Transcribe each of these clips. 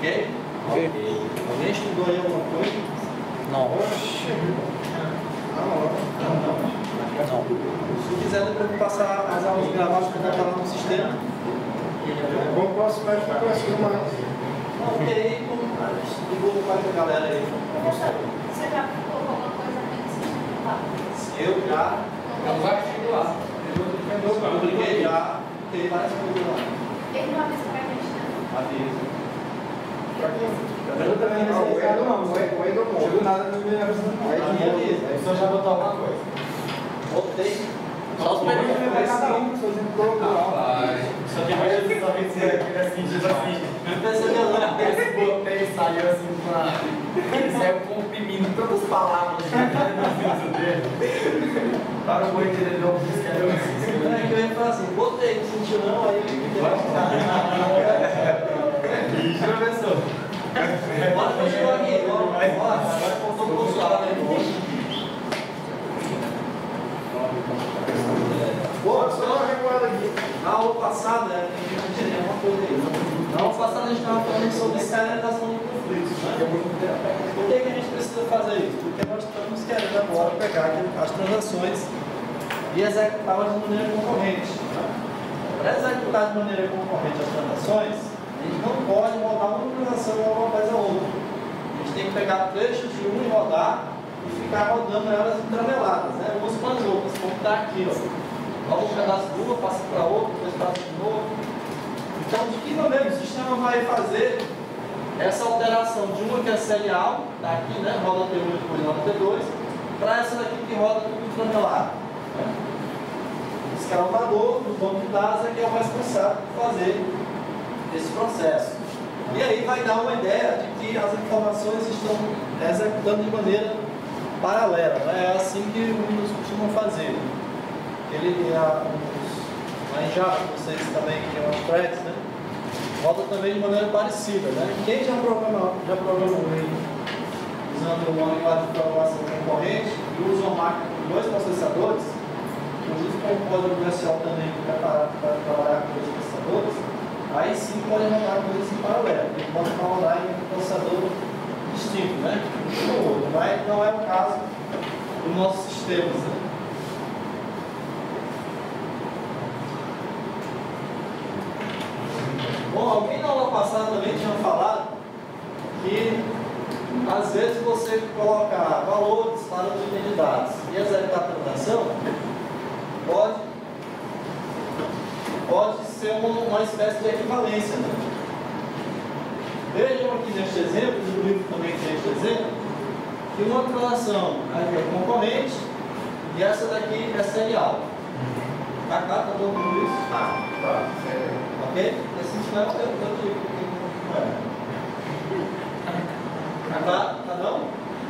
Ok? Ok. Alguém estudou aí alguma coisa? Não. Não. Se quiser depois passar as aulas gravadas que vai lá no sistema. É bom que posso mais para conhecer mais. Ok, divulga para a galera aí. Você já colocou alguma coisa nesse? Eu já. Eu vou assistir lá. Eu publiquei já. Tem várias coisas lá. Ele não avisa pra gente, né? Aviso. Eu também não sei se não, o Edo não. Chegou nada no meu Aí só já botou alguma coisa. Botei. Só os períodos Vai cada um, só gente colocou lá. Só que a maioria dos homens aqui assim, tipo assim. Não percebeu não. Esse botei saiu assim pra. Ele saiu comprimindo todas as palavras no dele. Para o boi que ele não disse que era Não é que eu ia falar assim, botei, não sentiu não, aí eu fiquei Ixi, professor. Bora continuar aqui, bora. Agora contou o consulado aí. Boa, Só uma recuada aqui. na aula passada, a gente tinha uma coisa aí. Na aula passada a gente estava falando sobre serialização de conflitos, né? Por que a gente precisa fazer isso? Porque nós estamos querendo agora pegar as transações e executá-las de maneira concorrente. Para executar de maneira concorrente as transações, a gente não pode rodar uma transação logo após a outra. A gente tem que pegar trechos de uma e rodar e ficar rodando elas entrameladas, né? Umas com as outras, como está aqui, ó. Roda um pedaço de uma, passa para outra, depois passa de novo. Então, de que maneira o sistema vai fazer essa alteração de uma que é serial, está aqui, né? Roda T1 e depois roda T2, para essa daqui que roda tudo entramelado. Né? O escalonador do banco de dados é que é o responsável por fazer esse processo. E aí vai dar uma ideia de que as informações estão executando de maneira paralela. Né? É assim que os Windows costumam fazer. Ele em Java, vocês também que é uma threads, né? Roda também de maneira parecida. Né? Quem já programou aí usando uma linguagem de programação concorrente e usa uma máquina com dois processadores, inclusive com o código do SL também preparado para trabalhar com dois processadores, aí sim pode rodar coisas em paralelo. Ele pode rodar em um processador distinto, né? Um ou outro, mas não é o caso dos nossos sistemas. Né? Bom, alguém na aula passada também tinha falado que às vezes você colocar valores para os itens de dados e executar a transação pode ser uma espécie de equivalência. Né? Vejam aqui neste exemplo, no livro também tem este exemplo, que uma transação aqui é concorrente e essa daqui é serial. Tá claro para todo mundo isso? Tá. Ok? Esse sinal eu digo que não é. Tá claro? Tá não?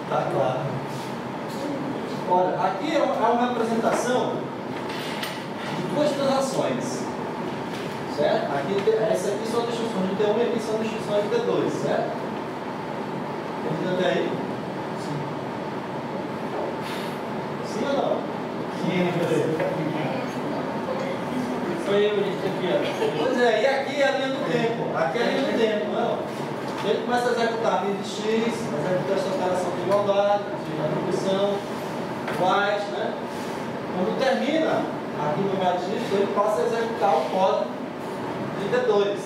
Tá claro. Olha, aqui é uma representação de duas transações. Certo? Essa aqui são instruções de T1 e aqui são instruções de T2, certo? Entendeu até aí? Sim. Sim ou não? Sim, Foi eu, gente, aqui, ó. Pois é, e aqui é a linha do tempo. Aqui é a linha do tempo, não? Ele começa a executar a linha de X, executa essa operação de igualdade, de atribuição, white, né? Quando termina aqui no gatilho, ele passa a executar o código de T2.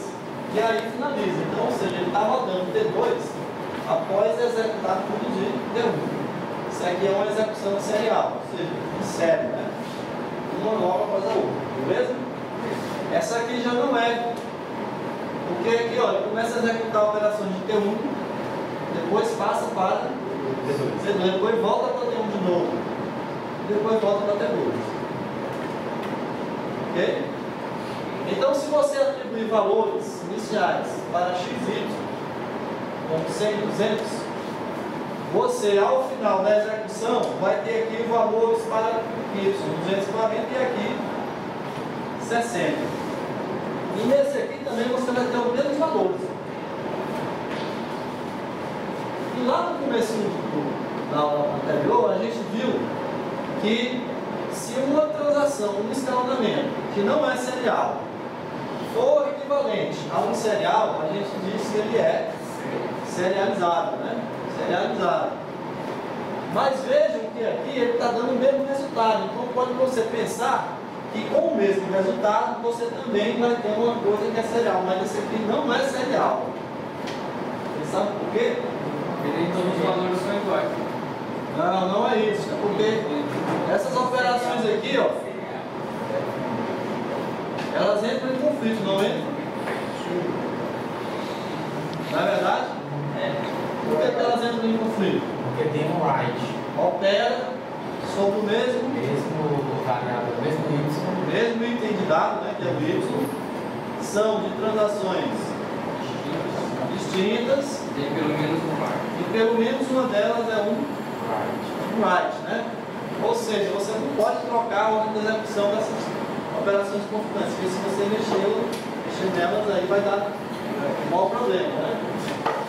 E aí finaliza. Então, ou seja, ele está rodando T2 após executar tudo de T1. Isso aqui é uma execução serial, ou seja, em série, né? Uma nova após a outra, beleza? Essa aqui já não é. Porque aqui, olha, ele começa a executar operações de T1, depois passa para T2, depois volta para T1 de novo, depois volta para T2. Ok? Então, se você atribuir valores iniciais para x, y, como 100 e 200, você, ao final da execução, vai ter aqui valores para y, 240 e aqui 60. E nesse aqui também você vai ter os mesmos valores. E lá no começo da aula anterior, a gente viu que se uma transação, um escalonamento, que não é serial, for equivalente a um serial, a gente diz que ele é serializada, né? Serializada. Mas vejam que aqui ele está dando o mesmo resultado. Então pode você pensar que com o mesmo resultado você também vai ter uma coisa que é serial, mas esse aqui não é serial. Você sabe por quê? Porque nem todos os valores são iguais. Não, não é isso. É porque essas operações aqui, ó, elas entram em conflito, não entram? Não é verdade? Por que elas entram em conflito? Porque tem um write. Opera sobre o mesmo Variável, mesmo item de dado, né, que é o Y, são de transações distintas tem pelo menos um write. e pelo menos uma delas é um write, né? Ou seja, você não pode trocar a ordem de execução dessas operações conflitantes, porque se você mexer nelas aí vai dar um mau problema, né?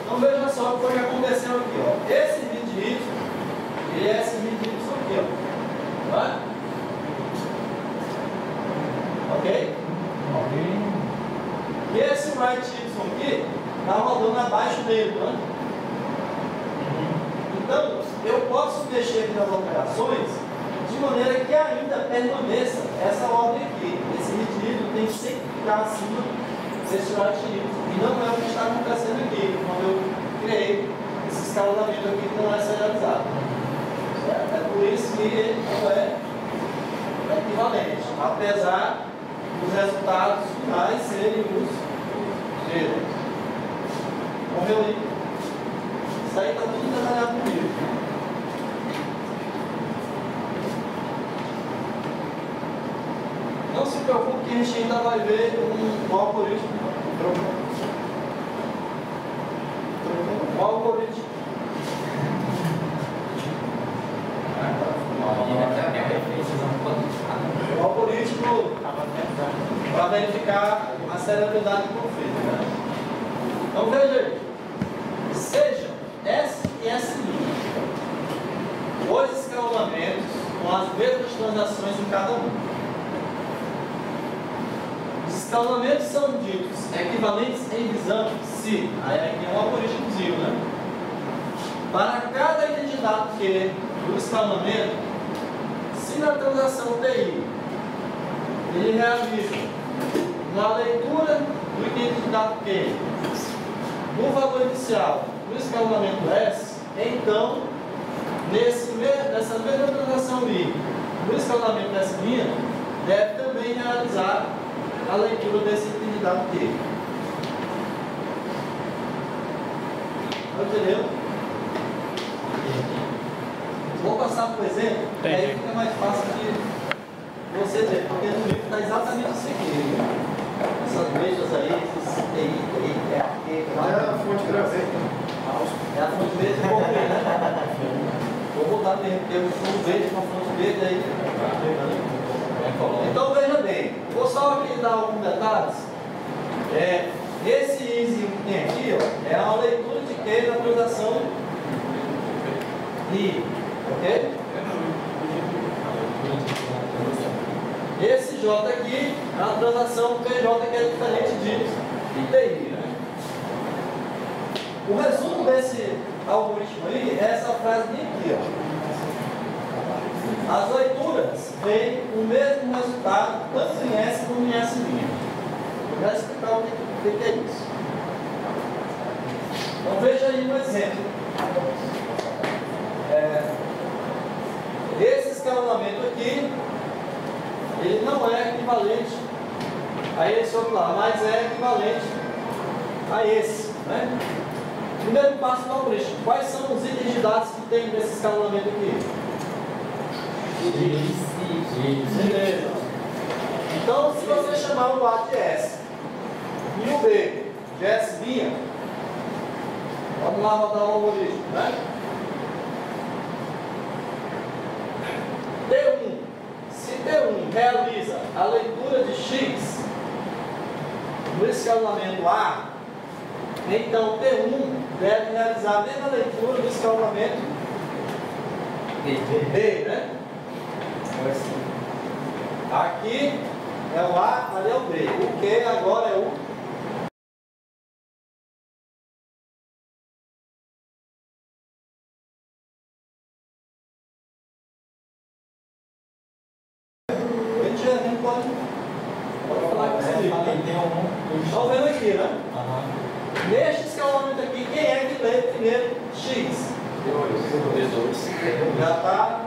Então veja só o que foi que aconteceu aqui, ó. Esse bit Y e esse bit Y aqui, ó. Tá? Ok? E esse write Y aqui está rodando abaixo dele, né? Então, eu posso mexer aqui nas operações de maneira que ainda permaneça essa ordem aqui. Esse bit tem que sempre ficar acima desse write Y. E não é o que está acontecendo aqui, quando eu criei esse escalonamento aqui que não é serializado. Certo? É por isso que ele não é equivalente, apesar dos resultados finais serem os mesmos. Morreu aí? Isso aí está tudo detalhado comigo. Não se preocupe que a gente ainda vai ver um algoritmo. Um algoritmo. O algoritmo para verificar a serialidade do conflito, né? Então veja aí. Sejam S e S', dois escalonamentos com as mesmas transações em cada um. Os escalonamentos são ditos equivalentes em visão se, aí aqui é um algoritmozinho, né? Para cada identidade Q do escalonamento, se na transação TI ele realiza uma leitura do identidade Q no valor inicial do escalonamento S, então nessa mesma transação I, no escalonamento S', deve também realizar a leitura desse identidade Q. Entendeu? Vou passar por exemplo, que aí fica mais fácil de você ver, porque no livro está exatamente isso aqui. Essas mechas aí, esses TI, É a fonte gravei. é a fonte verde e verde, né? Vou botar mesmo, porque eu sou verde com a fonte verde aí. Então veja bem, vou só aqui dar alguns detalhes. Esse ISIN que tem aqui, ó, é a leitura de Q na transação I, ok? Esse J aqui é a transação PJ que é diferente de TI, né? O resumo desse algoritmo aí é essa frase aqui, ó. As leituras têm o mesmo resultado tanto em S como em S'. Eu vou explicar o que é isso. Então veja aí um exemplo. Esse escalonamento aqui, ele não é equivalente a esse outro lá, mas é equivalente a esse, né? Primeiro passo do algoritmo. Quais são os itens de dados que tem nesse escalonamento aqui? Beleza. Então, se você chamar o A de S e o B de S', vamos lá rodar o algoritmo, né? T1. Se T1 realiza a leitura de X no escalonamento A, então T1 deve realizar a mesma leitura do escalonamento B, né? Aqui é o A, ali é o B. O Q agora é o Estão vendo aqui, né? Neste escalonamento aqui, quem é que lê primeiro X? Já está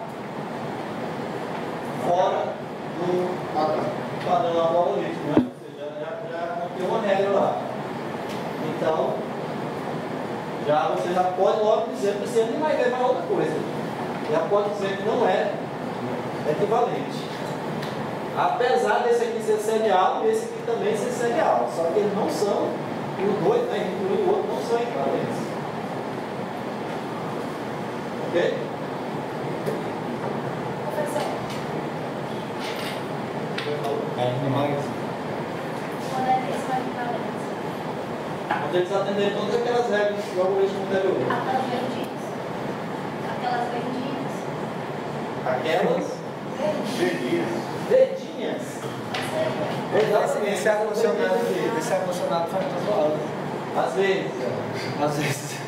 fora do padrão algoritmo, né? Ou seja, já tem uma regra lá. Então, você já pode logo dizer, você nem vai ver mais outra coisa. Já pode dizer que não é equivalente. Apesar desse aqui ser serial e esse aqui também ser serial. Só que eles não são, os dois, né, e o outro não são equivalentes. Ok? Professor, quando é que eles são equivalentes? Quando eles atenderem todas aquelas regras do algoritmo anterior. Aquelas vendidas. Aquelas vendidas. Aquelas Vendidas. dedinhas. Exatamente. Esse ar-condicionado faz zoado. Às vezes. Às vezes.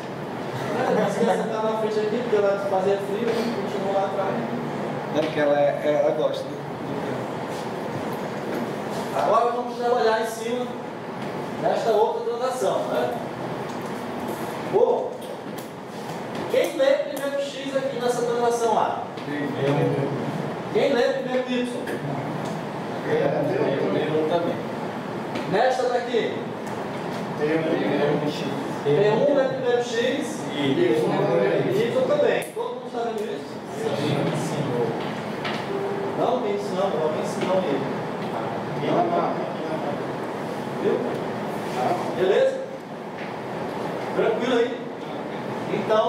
Mas se você está na frente aqui, porque ela fazia frio, continua lá atrás. Não, porque ela gosta do Agora vamos trabalhar em cima desta outra transação, né? Bom, quem lê primeiro X aqui nessa transação A? Quem lê primeiro Y? Eu também. Nesta daqui? P1 lê primeiro X e Y também. Todo mundo está vendo isso? Não, quem ensinou? Alguém ensinou ele. Viu? Beleza? Tranquilo aí? Então,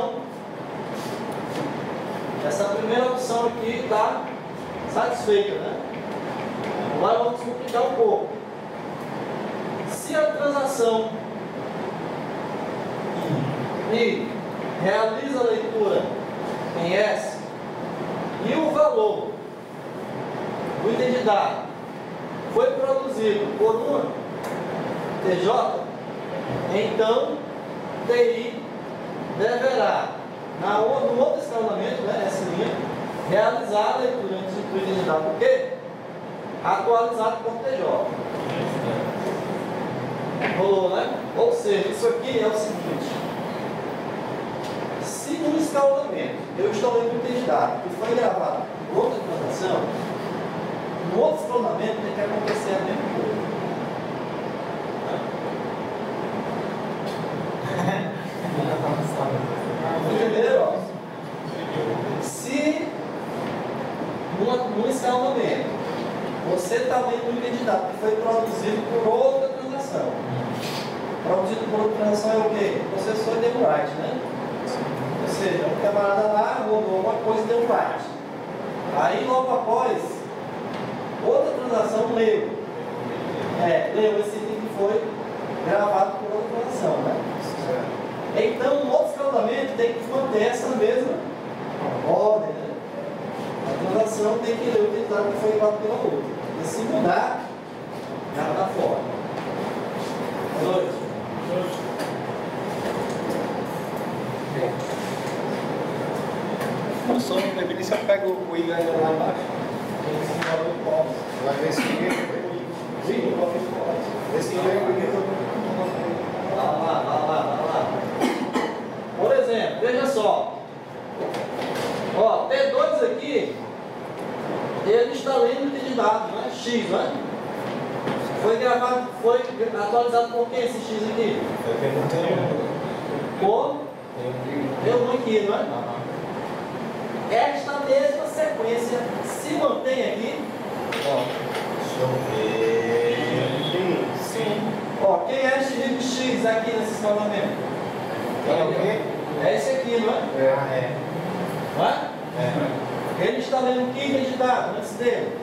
essa primeira opção aqui está satisfeita, né? Agora vamos complicar um pouco. Se a transação I realiza a leitura em S e o valor do item de dado foi produzido por uma TJ, então TI deverá, no outro escalonamento, né, essa linha, realizar a leitura do item de dado Q atualizado por TJ. Rolou, né? Ou seja, isso aqui é o seguinte: se no escalonamento eu estou lendo um item de dado que foi gravado por outra transação, no outro escalonamento tem que acontecer a mesma coisa. Entenderam? Se no escalonamento você está lendo um item de dado que foi produzido por outra transação, produzido por outra transação é o quê? Processor e deu write, né? Ou seja, um camarada lá rodou uma coisa e deu write. Aí logo após, outra transação leu. Leu esse item que foi gravado por outra transação, né? Então, no outro escalonamento tem que manter essa mesma ordem, né? A transação tem que ler o item de dado que foi gravado pela outra. E se mudar, já está fora. 2. Eu só não previne se eu pego o I lá embaixo. Vai ver se ninguém Vai lá. Por exemplo, veja só. Ó, T2 aqui, ele está lendo o item de dados, né? X, né? Foi gravado, foi atualizado por quem esse X aqui? Por P1 aqui, não é? Esta mesma sequência se mantém aqui. Ó, quem é este livro X aqui nesse escalonamento? É esse aqui, não é? Não é? Ele está lendo que item de dado antes dele?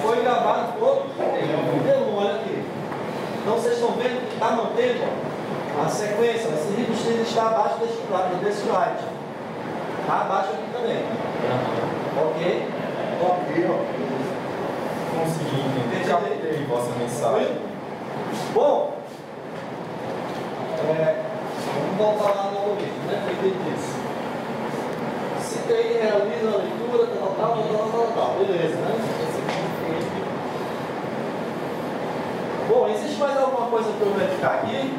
Foi gravado por P1, olha aqui. Então vocês estão vendo que está mantendo a sequência. Esse livro X está abaixo desse slide. Está abaixo aqui também. Ok? Consegui entender. Captei vossa mensagem. Bom, vamos voltar lá no algoritmo, né? O que ele disse? Se TI realiza a leitura, tal. Beleza, né? Bom, existe mais alguma coisa para eu verificar aqui?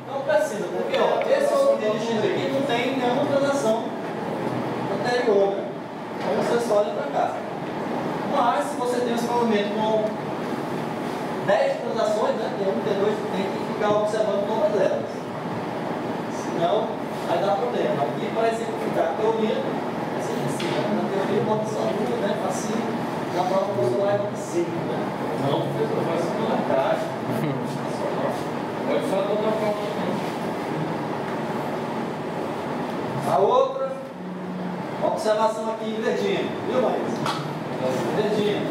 Não precisa, porque ó, esse outro dirigir aqui não tem nenhuma transação anterior, né? Então você só olha para cá. Mas se você tem um escalonamento com 10 transações, né? T1, T2, tem que ficar observando todas elas. Senão, vai dar problema. Aqui para exemplificar a teoria, é sempre assim, né? Na teoria bota só uma, né? Facinho. Na prova você vai botar 5, né? Não, professor, faz isso na caixa. Pode só dar uma prova. A outra, observação aqui em verdinho, viu, Maísa? Verdinho.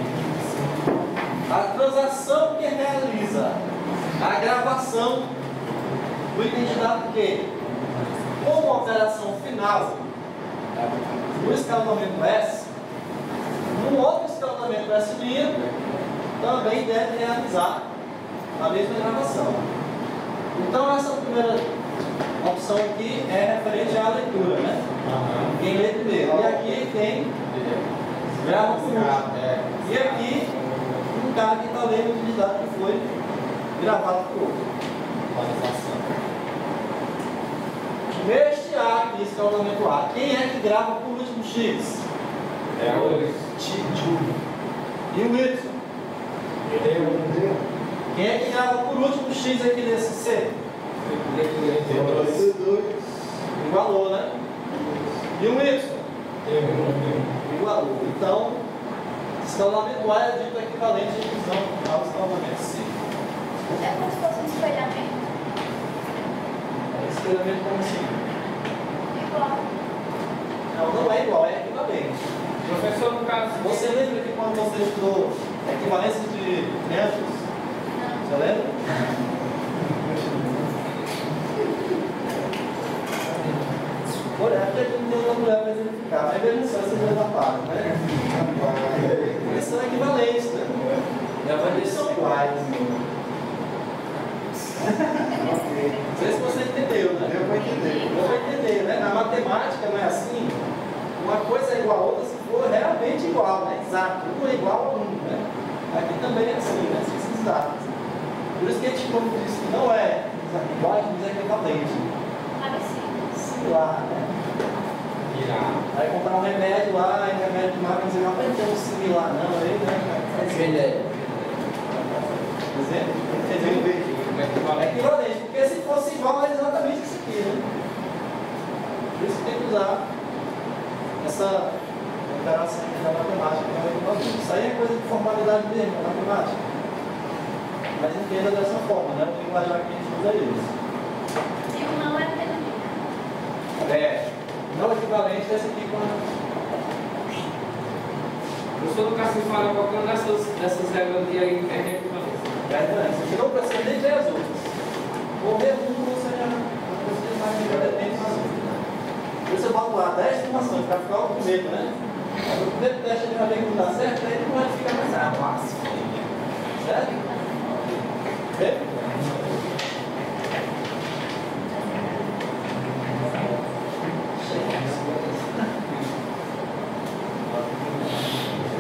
A transação que realiza a gravação do identidade Q como operação final no escalonamento S, um outro escalonamento S' também deve realizar a mesma gravação. Então essa primeira opção aqui é referente à leitura, né? Quem lê primeiro. E aqui quem grava por último. E aqui um cara que está lendo o utilidade que foi gravado por outro. Neste A aqui, escalonamento A, quem é que grava por último X? É o E o Y? Quem é que grava por último X aqui nesse C? Igualou, né? E o Y? Igualou. Então, escalonamento A é dito equivalente à divisão ao escalonamento C. É como se fosse um espelhamento. Espelhamento como assim? Igual. Não, não é igual, é equivalente. professor, no caso. Você lembra que quando você estudou equivalência de triângulos? Você lembra? Por é porque aqui não tem outra mulher para exemplificar, mas veja só essa coisa da parte, né? Eles são equivalentes, né? Eles são iguais. Não sei se você entendeu, né? Deu para entender. Deu para entender, né? Na matemática não é assim. Uma coisa é igual a outra se for realmente igual, né? Exato. Um é igual a um, né? Aqui também é assim, né? Ciências exatas. Por isso que a gente, quando diz que não é igual, a gente diz equivalente. Similar, né? Vai comprar um remédio lá, e remédio de marca, você não vai ter um similar, não, aí, né? Exemplo? É equivalente, porque se fosse igual, é exatamente isso aqui, né? Por isso que tem que usar essa operação aqui da matemática, que é equivalente. Isso aí é coisa de formalidade mesmo, da matemática. Mas entenda dessa forma, né? O linguajar que a gente usa isso. E o não é equivalente. Não equivalente a esse aqui com a... Professor, no caso, você fala qualquer dessas regras de aí, é equivalente. Você não precisa nem ver as outras. Ou mesmo você já mais depende das outras. Você bota lá 10 informações para ficar o primeiro, né? O primeiro teste ele vai ver que não dá certo, aí ele não vai ficar mais fácil. Certo? Vê?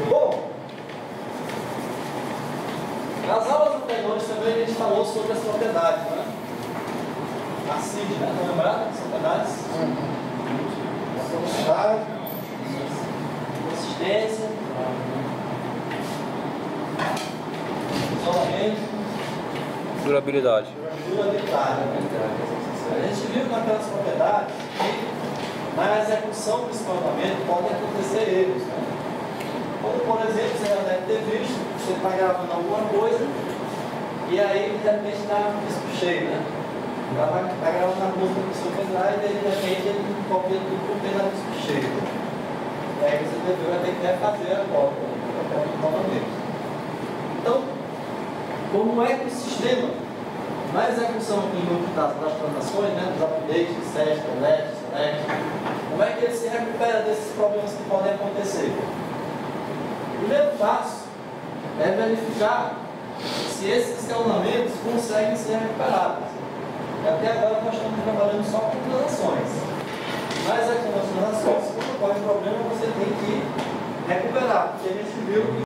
Bom, nas aulas anteriores também a gente falou sobre as propriedades, né? A CID, né? Estão lembrados das propriedades? Velocidade, consistência, isolamento, Durabilidade. durabilidade. Né? A gente viu naquelas propriedades que na execução do escalonamento podem acontecer erros, né? Como, por exemplo, você já deve ter visto, você está gravando alguma coisa e aí, de repente, dá um disco cheio, né? Está gravando a música do seu pendrive e, de repente, ele copia tudo para o disco cheio. E aí você vai ter que refazer a cópia novamente. Então, como é que o sistema, na execução aqui das transações, né, dos updates, set, delete, select, como é que ele se recupera desses problemas que podem acontecer? O primeiro passo é verificar se esses escalonamentos conseguem ser recuperados. E até agora nós estamos trabalhando só com transações. Na execução das transações, quando ocorre problema, você tem que recuperar, porque a gente viu que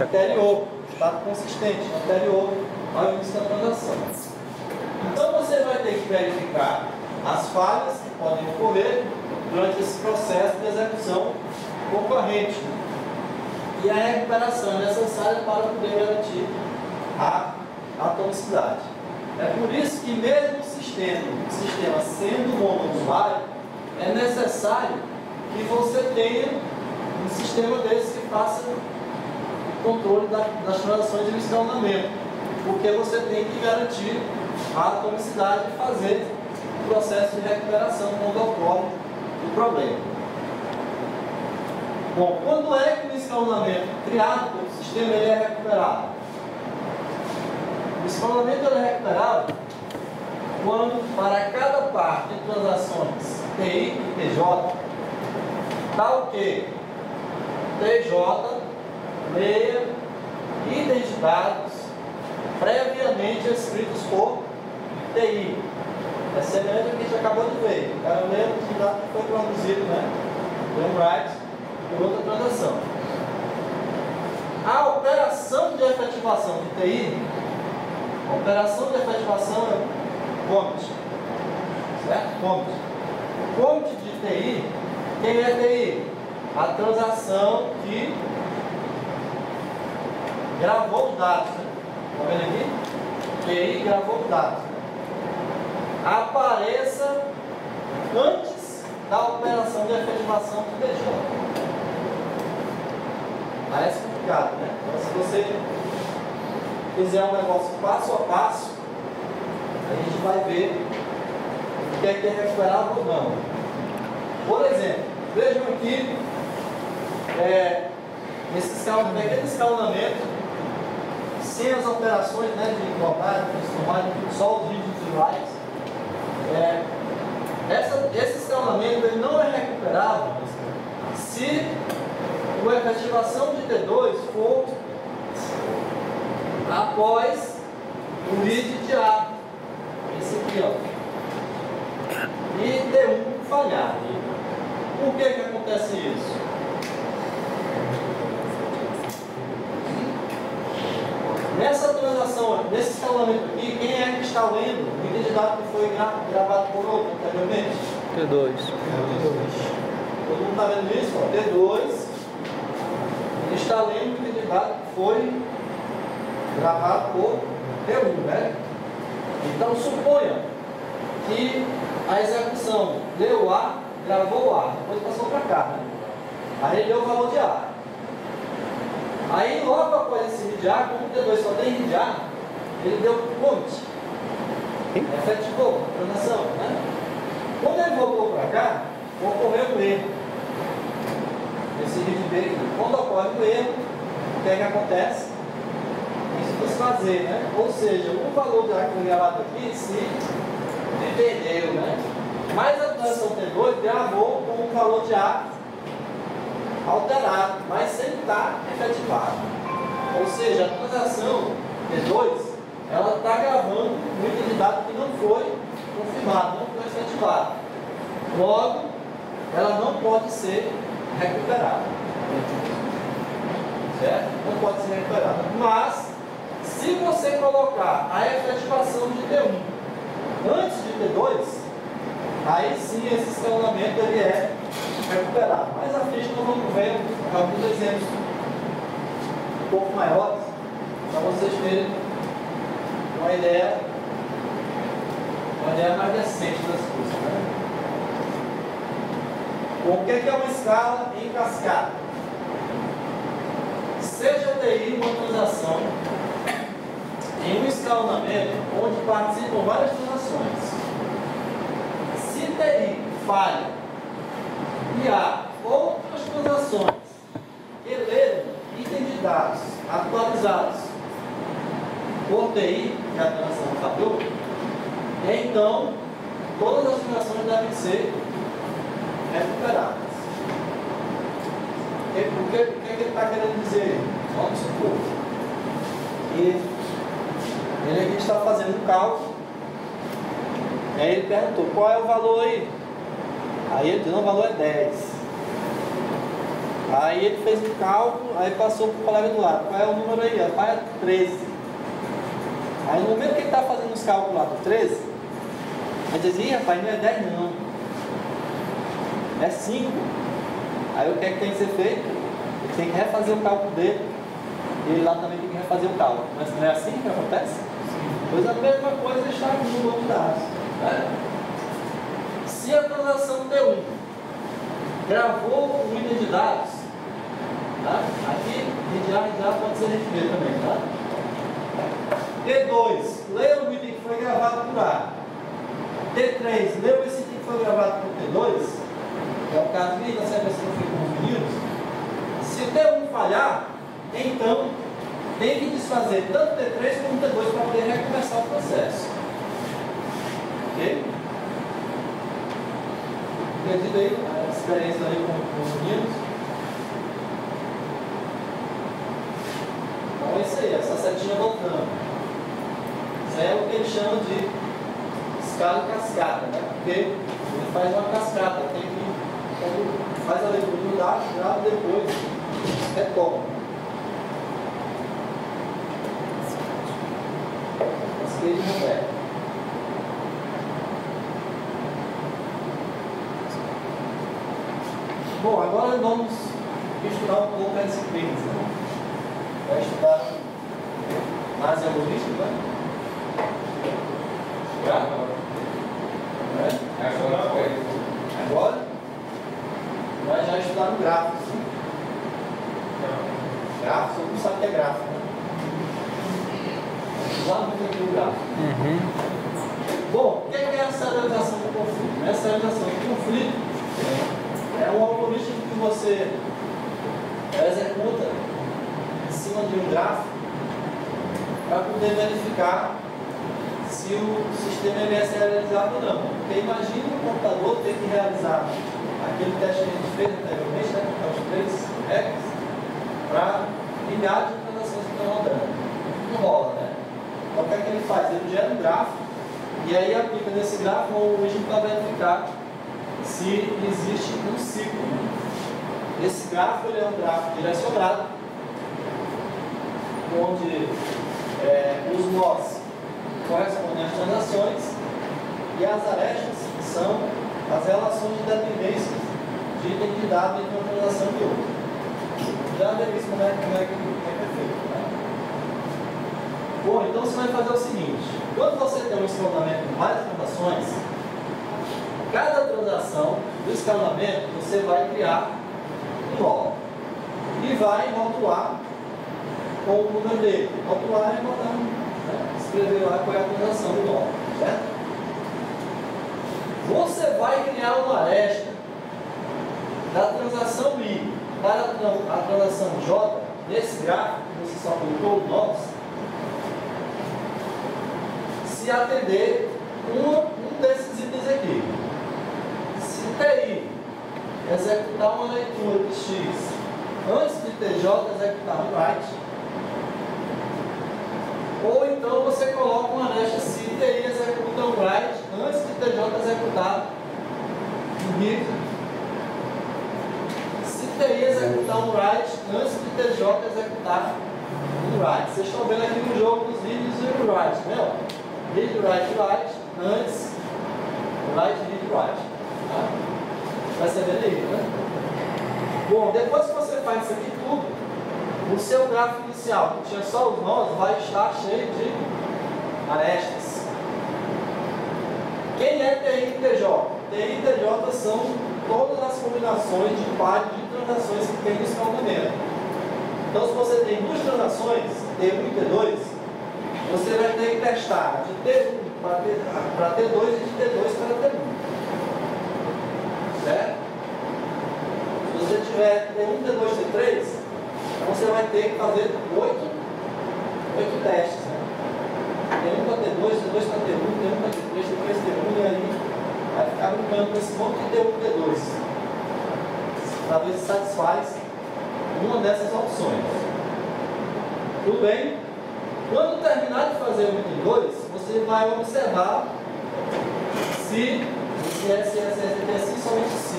anterior, estado consistente, anterior ao início da transação. Então você vai ter que verificar as falhas que podem ocorrer durante esse processo de execução concorrente. E a recuperação é necessária para poder garantir a atomicidade. É por isso que mesmo o sistema sendo monousuário, é necessário que você tenha um sistema desse que faça o controle das transações de escalonamento, porque você tem que garantir a atomicidade e fazer o processo de recuperação quando ocorre o problema. Bom, quando é que o escalonamento criado pelo sistema ele é recuperado? O escalonamento ele é recuperado quando para cada par de transações TI e TJ está o que? TJ leia itens de dados previamente escritos por TI. É semelhante ao que a gente acabou de ver. O cara lê o dado que foi produzido, né? Deu um write por outra transação. A operação de efetivação de TI, a operação de efetivação é commit, certo? Commit. O commit de TI, quem é TI? A transação que gravou os dados, né? Está vendo aqui? TI gravou os dados. Apareça antes da operação de efetivação do TJ. Parece complicado, né? Então, se você fizer um negócio passo a passo, a gente vai ver o que é recuperável ou não. Por exemplo, vejam aqui aquele escalonamento sem as operações, né, de igualdade, só os dígitos iguais. Esse escalonamento ele não é recuperável se a efetivação de T2 for após o read de A, esse aqui, ó, e T1 falhar. Por que acontece isso? Nessa transação, nesse escalonamento aqui, quem é que está lendo o item de dado que foi gravado por outro anteriormente? T2. Todo mundo está vendo isso? Ó, T2 ele está lendo o item de dado que foi gravado por T1, né? Então suponha que a execução deu A, gravou A, depois passou para cá, né? Aí ele deu o valor de A. Aí logo após esse read A, como o T2 só tem read A, ele deu commit. Efetivou a transação, né? Quando ele voltou para cá, ocorreu um erro. Esse read B aqui. Quando ocorre um erro, o que é que acontece? Isso desfazer, né? Ou seja, o valor que foi gravado aqui se perdeu, né? Mas a transação T2 gravou com o valor de A alterado, mas sem estar efetivado. Ou seja, a transação T2 ela está gravando um item de dado que não foi confirmado, não foi efetivado. Logo, ela não pode ser recuperada. Certo? Não pode ser recuperada. Mas, se você colocar a efetivação de T1 antes de T2, aí sim esse escalonamento ele é recuperado. Mais à frente nós vamos ver alguns exemplos um pouco maiores para vocês terem uma ideia mais decente das coisas, né? O que é uma escala em cascata? Seja TI uma transação em um escalonamento onde participam várias transações. Se TI falha e há outras transações que leram itens de dados atualizados por TI, que a transação falhou, então todas as transações devem ser recuperadas. O que ele está querendo dizer? Vamos supor que ele aqui está fazendo um cálculo, e aí ele perguntou qual é o valor aí? Aí ele disse, o valor é 10. Aí ele fez um cálculo, aí passou para o colega do lado. Qual é o número aí? Rapaz, é 13. Aí no momento que ele está fazendo os cálculos lá do 13, ele diz, ih, rapaz, não é 10 não. É 5. Aí o que é que tem que ser feito? Ele tem que refazer o cálculo dele. E ele lá também tem que refazer o cálculo. Mas não é assim que acontece? Pois a mesma coisa está aqui no banco de dados. Né? Se a transação T1 gravou o item de dados, tá? Aqui, RDA pode ser RFB também, tá? T2, leu o item que foi gravado por A. T3, leu esse item que foi gravado por T2, que é o caso aqui da sequência que eu fiz com os meninos. Se T1 falhar, então tem que desfazer tanto T3 como T2 para poder recomeçar o processo. Ok? Entendido aí a experiência aí com os meninos? Então é isso aí, essa setinha voltando. Isso aí é o que ele chama de escala cascata, né? Porque ele faz uma cascata, tem que, quando faz a leitura do dado, grava depois, retoma. Cascade Roberto. Bom, agora vamos estudar um pouco as disciplinas, né? Vai estudar base algoritmo, né? Agora vai já estudar no gráfico. Gráfico, todo mundo sabe o que é gráfico, né? Lá muito aqui o gráfico. Bom, o que é a serialização do conflito? A serialização do conflito é um algoritmo que você executa em cima de um gráfico para poder verificar se o sistema é serializado ou não. Porque imagina o computador ter que realizar aquele teste que a gente fez anteriormente, né, que os 3 hacks, para milhares de transações que estão rodando. Não rola, né? Então o que é que ele faz? Ele gera um gráfico e aí aplica nesse gráfico o algoritmo para verificar se existe um ciclo. Esse gráfico ele é um gráfico direcionado, onde os nós correspondem às transações e as arestas são as relações de dependências de item de dado entre uma transação e outra. Já deve visto como é que é feito. Né? Bom, então você vai fazer o seguinte: quando você tem um escalonamento de várias transações, cada transação do escalonamento você vai criar um nó e vai rotular com o número dele. Rotular é botar escrever lá qual é a transação do nó, certo? Você vai criar uma aresta da transação I para a transação J nesse gráfico que você só colocou nós, se atender um desses itens aqui. Se TI executar uma leitura de X antes de TJ executar um write, ou então você coloca uma aresta se TI executa um write antes de TJ executar um read. Se TI executar um write antes de TJ executar um write. Vocês estão vendo aqui no jogo dos vídeos e o write, né? Read, write, write antes write, read, write. Tá? Percebendo aí, né? Bom, depois que você faz isso aqui tudo, o seu gráfico inicial, que tinha só os nós, vai estar cheio de arestas. Quem é TI e TJ? TI e TJ são todas as combinações de pares de transações que tem no escalonamento. Então, se você tem duas transações, T1 e T2, você vai ter que testar de T1 para T2 e de T2 para T1. Certo? Se você tiver T1, T2, T3, então você vai ter que fazer 8 testes. Né? T1 para T2, T2 para T1, T1 para T3, T3 T1, e aí vai ficar brincando com esse monte de T1 e T2. Para ver se satisfaz uma dessas opções. Tudo bem? Quando terminar de fazer o item 2, você vai observar se esse SSD tem assim somente se.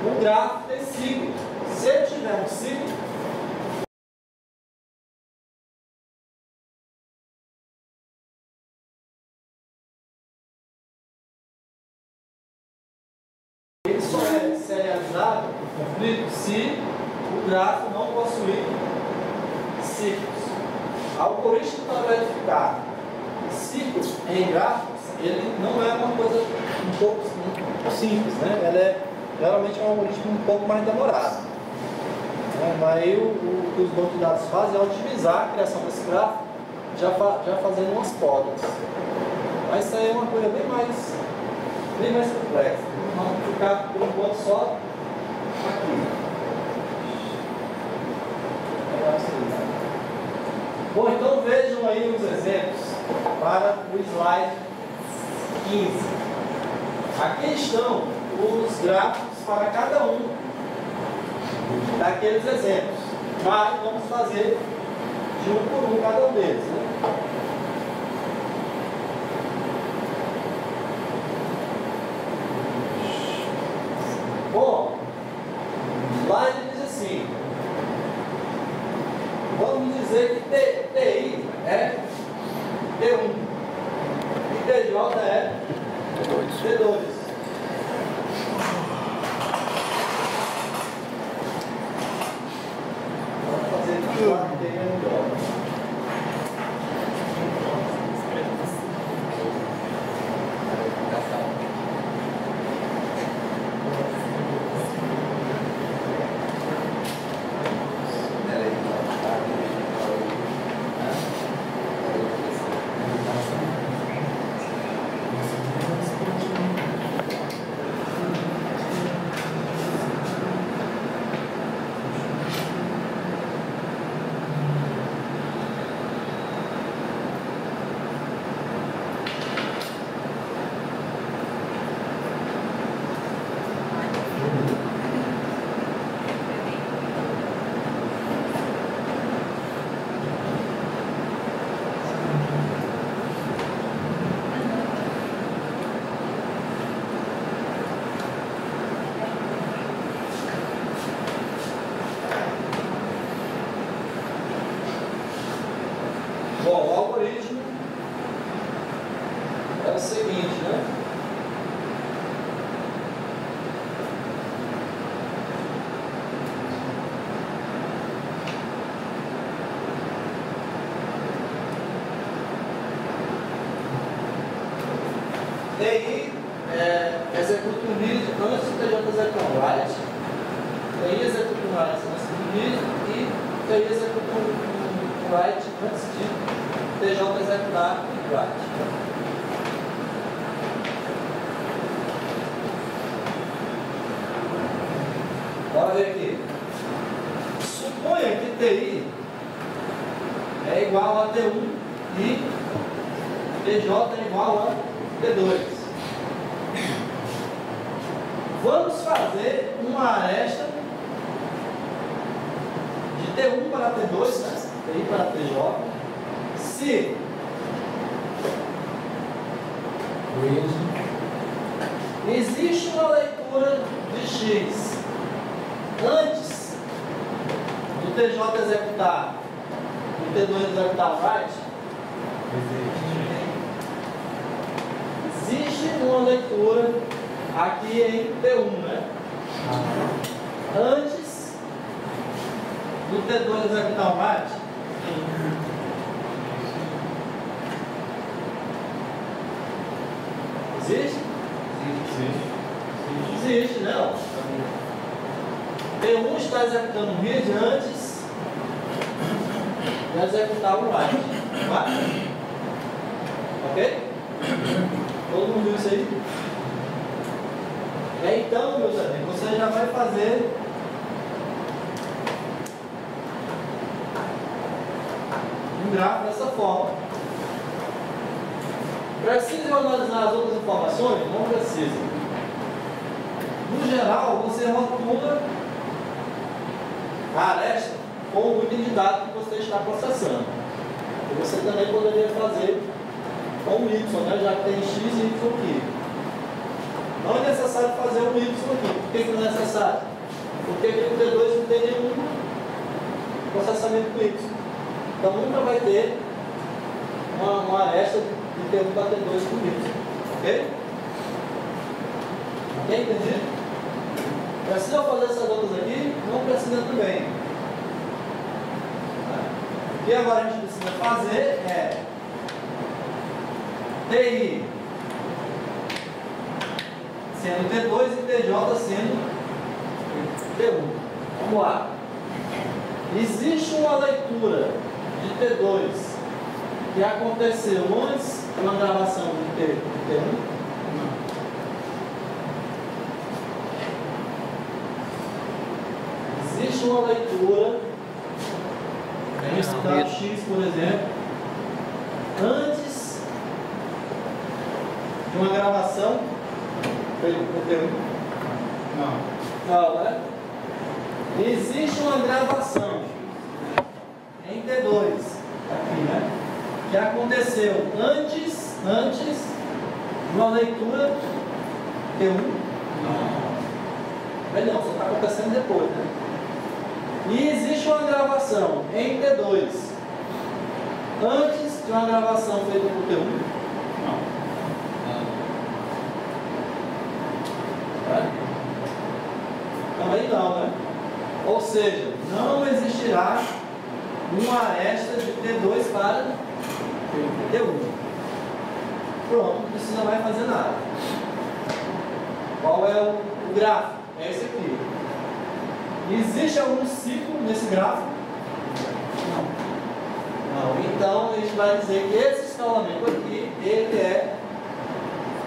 O o gráfico tem ciclo. Se ele tiver um ciclo, ele só é serializado, o conflito, se o gráfico não possuir ciclos. O algoritmo para verificar ciclos em gráficos, ele não é uma coisa um pouco simples, né? Ela é geralmente um algoritmo um pouco mais demorado. Mas aí o que os bancos de dados fazem é otimizar a criação desse gráfico, já fazendo umas podas. Mas isso aí é uma coisa bem mais complexa. Vamos ficar por enquanto só aqui. Bom, então vejam aí os exemplos para o slide 15. Aqui estão os gráficos para cada um daqueles exemplos, mas vamos fazer de um por um cada um deles, né? Bom, o slide diz assim: vamos dizer que TI é T1 e TJ é T2. Vamos fazer aqui o TI é melhor. Bom, o algoritmo é o seguinte, né? TI executa um read antes do TJ executar um write, TI executa um write antes do read e TI executa um write antes de TJ executar o write. Bora ver aqui. Suponha que TI é igual a T1 e TJ é igual a T2. Vamos fazer uma aresta de T1 para T2, né? TI para TJ. Se existe uma leitura de X antes do TJ executar e o T2 executar o write, existe uma leitura aqui em T1, né? Antes do T2 executar o write, existe? Existe, não. T1 está executando o read antes de executar o write. Ok? Todo mundo viu isso aí? Então, meus amigos, você já vai fazer um gráfico dessa forma. Precisa analisar as outras informações? Não precisa. No geral, você rotula a aresta com o item de dados que você está processando. E você também poderia fazer com o Y, né? Já que tem X e Y aqui. Não é necessário fazer um Y aqui. Por que ciclo necessário? Porque aqui no T2 não tem nenhum processamento com Y. Então nunca vai ter uma aresta de T1 para T2 com Y. Ok? Ok, entendido? Precisa eu fazer essas outras aqui? Não precisa também. O que agora a gente precisa fazer é TI sendo T2 e TJ sendo T1. Vamos lá. Existe uma leitura de T2 que aconteceu antes de uma gravação de T1? Existe uma leitura em estado X, por exemplo, antes de uma gravação feita por T1? Não, né? Existe uma gravação em T2, aqui, né? Que aconteceu antes de uma leitura T1? Não, só está acontecendo depois, né? E existe uma gravação em T2 antes de uma gravação feita por T1? Também não, né? Ou seja, não existirá uma aresta de T2 para T1. Pronto, não precisa mais fazer nada. Qual é o gráfico? É esse aqui. Existe algum ciclo nesse gráfico? Não. Então a gente vai dizer que esse escalamento aqui, ele é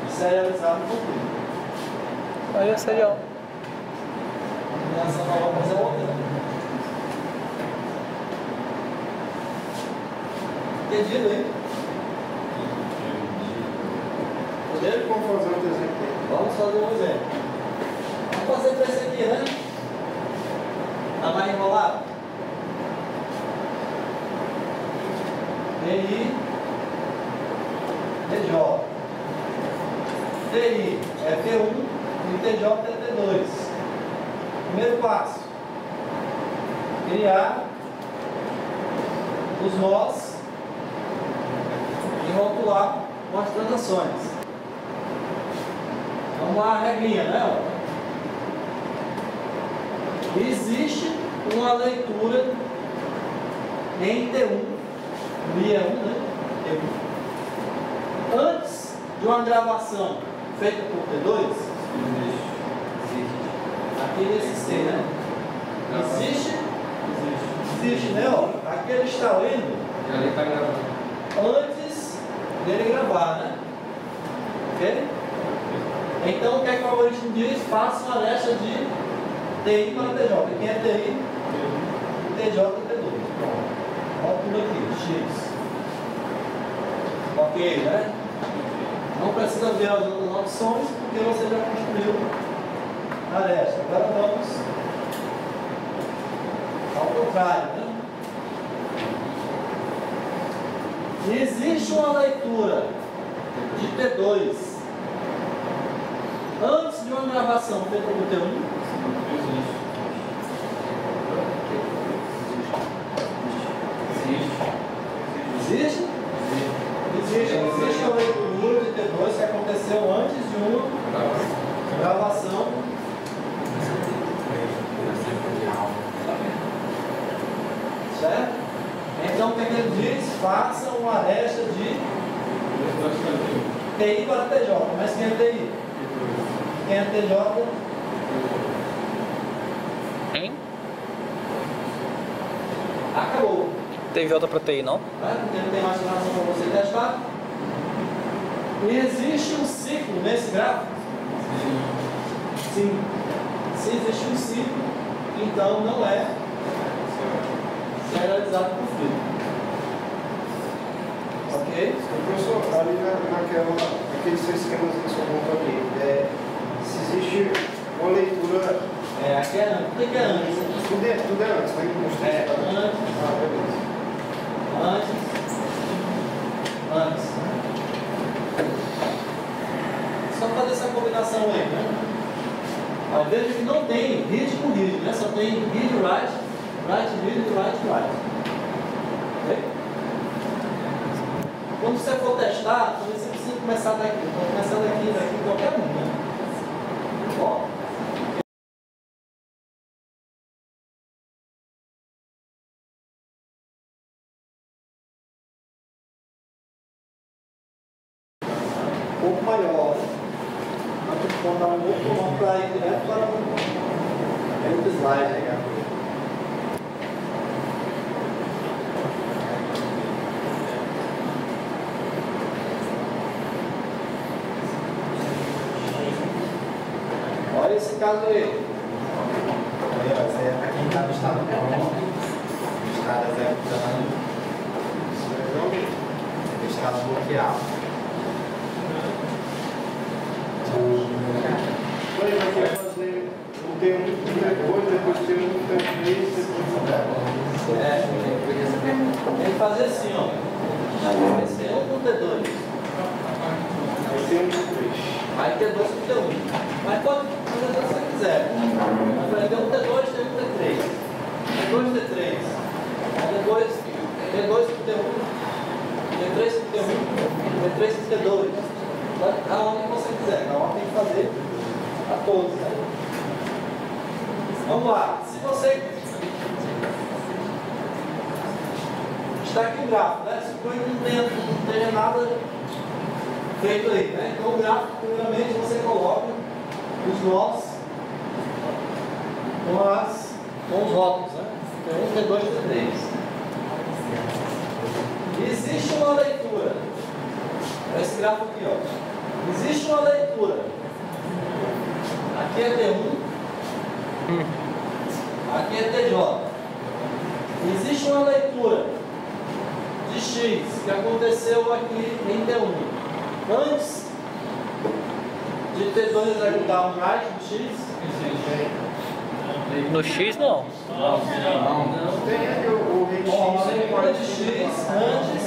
serializado por tudo. Aí é serial. Essa nova coisa é outra. Entendido, hein? Entendido? Vamos fazer outro exemplo. Vamos fazer um exemplo. Vamos fazer para esse aqui, né? Está mais enrolado? TI, TJ. TI é T1 e TJ é T2. Primeiro passo: criar os nós e rotular com as transações. Vamos lá, a regrinha, né? Existe uma leitura em T1, via 1, né? T1. Antes de uma gravação feita por T2, aqui nesse C, né? Existe? Existe, né? Ó, aqui ele está lendo Já está gravando. antes dele gravar, né? Ok? Então o que é que o algoritmo diz? Faça uma aresta de TI para TJ. Quem é TI? TJ é T2. Pronto. Olha tudo aqui, X. Ok, né? Não precisa ver as outras opções, porque você já construiu a aresta. Agora vamos ao contrário, né? Existe uma leitura de T2 antes de uma gravação feita por T1? Existe? Existe uma leitura de T2 que aconteceu antes de uma gravação. Certo? Então o que ele diz? Faça uma aresta de TI para TJ. Mas quem é TI? Quem é TJ? Hein? Acabou. TJ para TI, não? Não tem mais informação para você testar. E existe um ciclo nesse gráfico? Sim. Se existe um ciclo, então não é serializado por fio. Ok? Professor, ali naquele seu esquema que você montou ali, se existe uma leitura. Aqui é antes. O que é antes? Tudo é antes, né? Antes. Só fazer essa combinação aí, né? Ó, veja que não tem read com read, né? Só tem read, write, write, read, write, write. Ok? Quando você for testar, você precisa começar daqui. Então, começar daqui, qualquer um, né? Ó. Um pouco maior. Nós temos que botar um outro nome para ir direto para o outro slide, né, cara? Olha esse caso aí. Esse é para quem está no estado pronto, o estado executando, o estado bloqueado. Ele vai fazer o T1 depois, depois o T1, T3, depois o T2. Tem que fazer assim, ó. Vai ser 1 com T2. Aí T1 e T3. Aí T2 com T1. Mas pode fazer o que você quiser. Vai ter um T2, tem um T3. T2, T3. Aí depois T2 com T1. T3 com T1. T3 com T2. A ordem que você quiser. A ordem tem que fazer a todos, né? Vamos lá. Se você está aqui o gráfico, né? Suponha que não tenha nada feito aí, né? Então o gráfico, primeiramente, você coloca os nós com os rótulos, né? T1, T2, T3. Existe uma leitura. Esse gráfico aqui, ó. Existe uma leitura. Aqui é T1. Aqui é TJ. Existe uma leitura de X que aconteceu aqui em T1. Antes de T2 executar um write no X. No X não. Não tem o rate Ó, a leitura de X antes.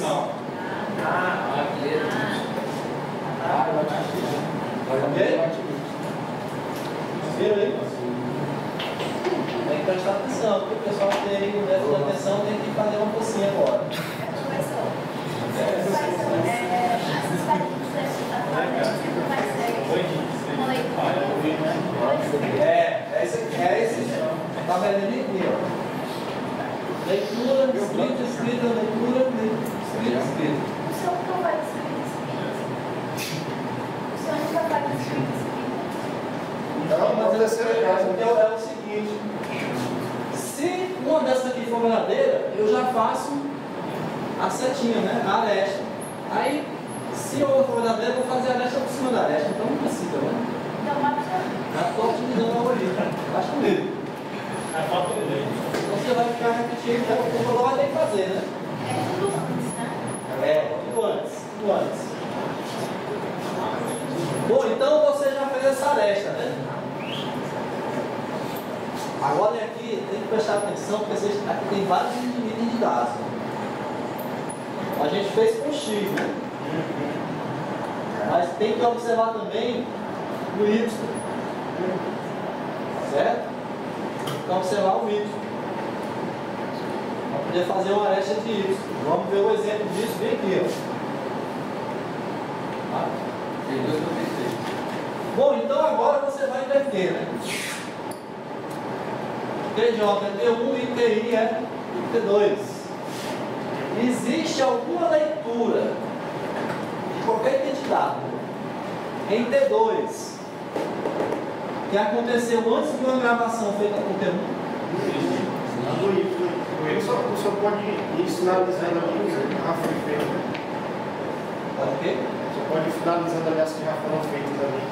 Ok? Viram aí? Tem que prestar atenção, porque o pessoal tem aí o déficit de atenção tem que fazer uma focinha agora. Professor, essas É esse tabelinho aqui, ó. Leitura, escrita, escrita, leitura, escrita, escrita. o senhor não vai escrever. O senhor nunca vai escrever. Não, mas é o seguinte, se uma dessas aqui for verdadeira, eu já faço a setinha, né? A aresta. Aí, se outra for verdadeira, eu vou fazer a aresta por cima da aresta. Então não precisa, né? Então, Já estou otimizando a algoritmo. Baixa comigo. Você vai ficar repetindo, então o computador vai ter que fazer, né? é tudo antes, né? Tudo antes, tudo antes. Bom, então você já fez essa aresta, né? Agora aqui tem que prestar atenção, porque aqui tem vários itens de dados. A gente fez com X, né? Mas tem que observar também no Y. Certo? Tem que observar o Y. Para poder fazer uma aresta de Y. Vamos ver o exemplo disso bem aqui, ó. Tá? Bom, então agora você vai inverter, né? TJ é T1 e TI é T2. Existe alguma leitura de qualquer identidade em T2 que aconteceu antes de uma gravação feita com T1? O senhor pode ir sinalizando ali que já foi feito. Pode o quê? Você pode ir finalizando ali as que já foram feitas ali.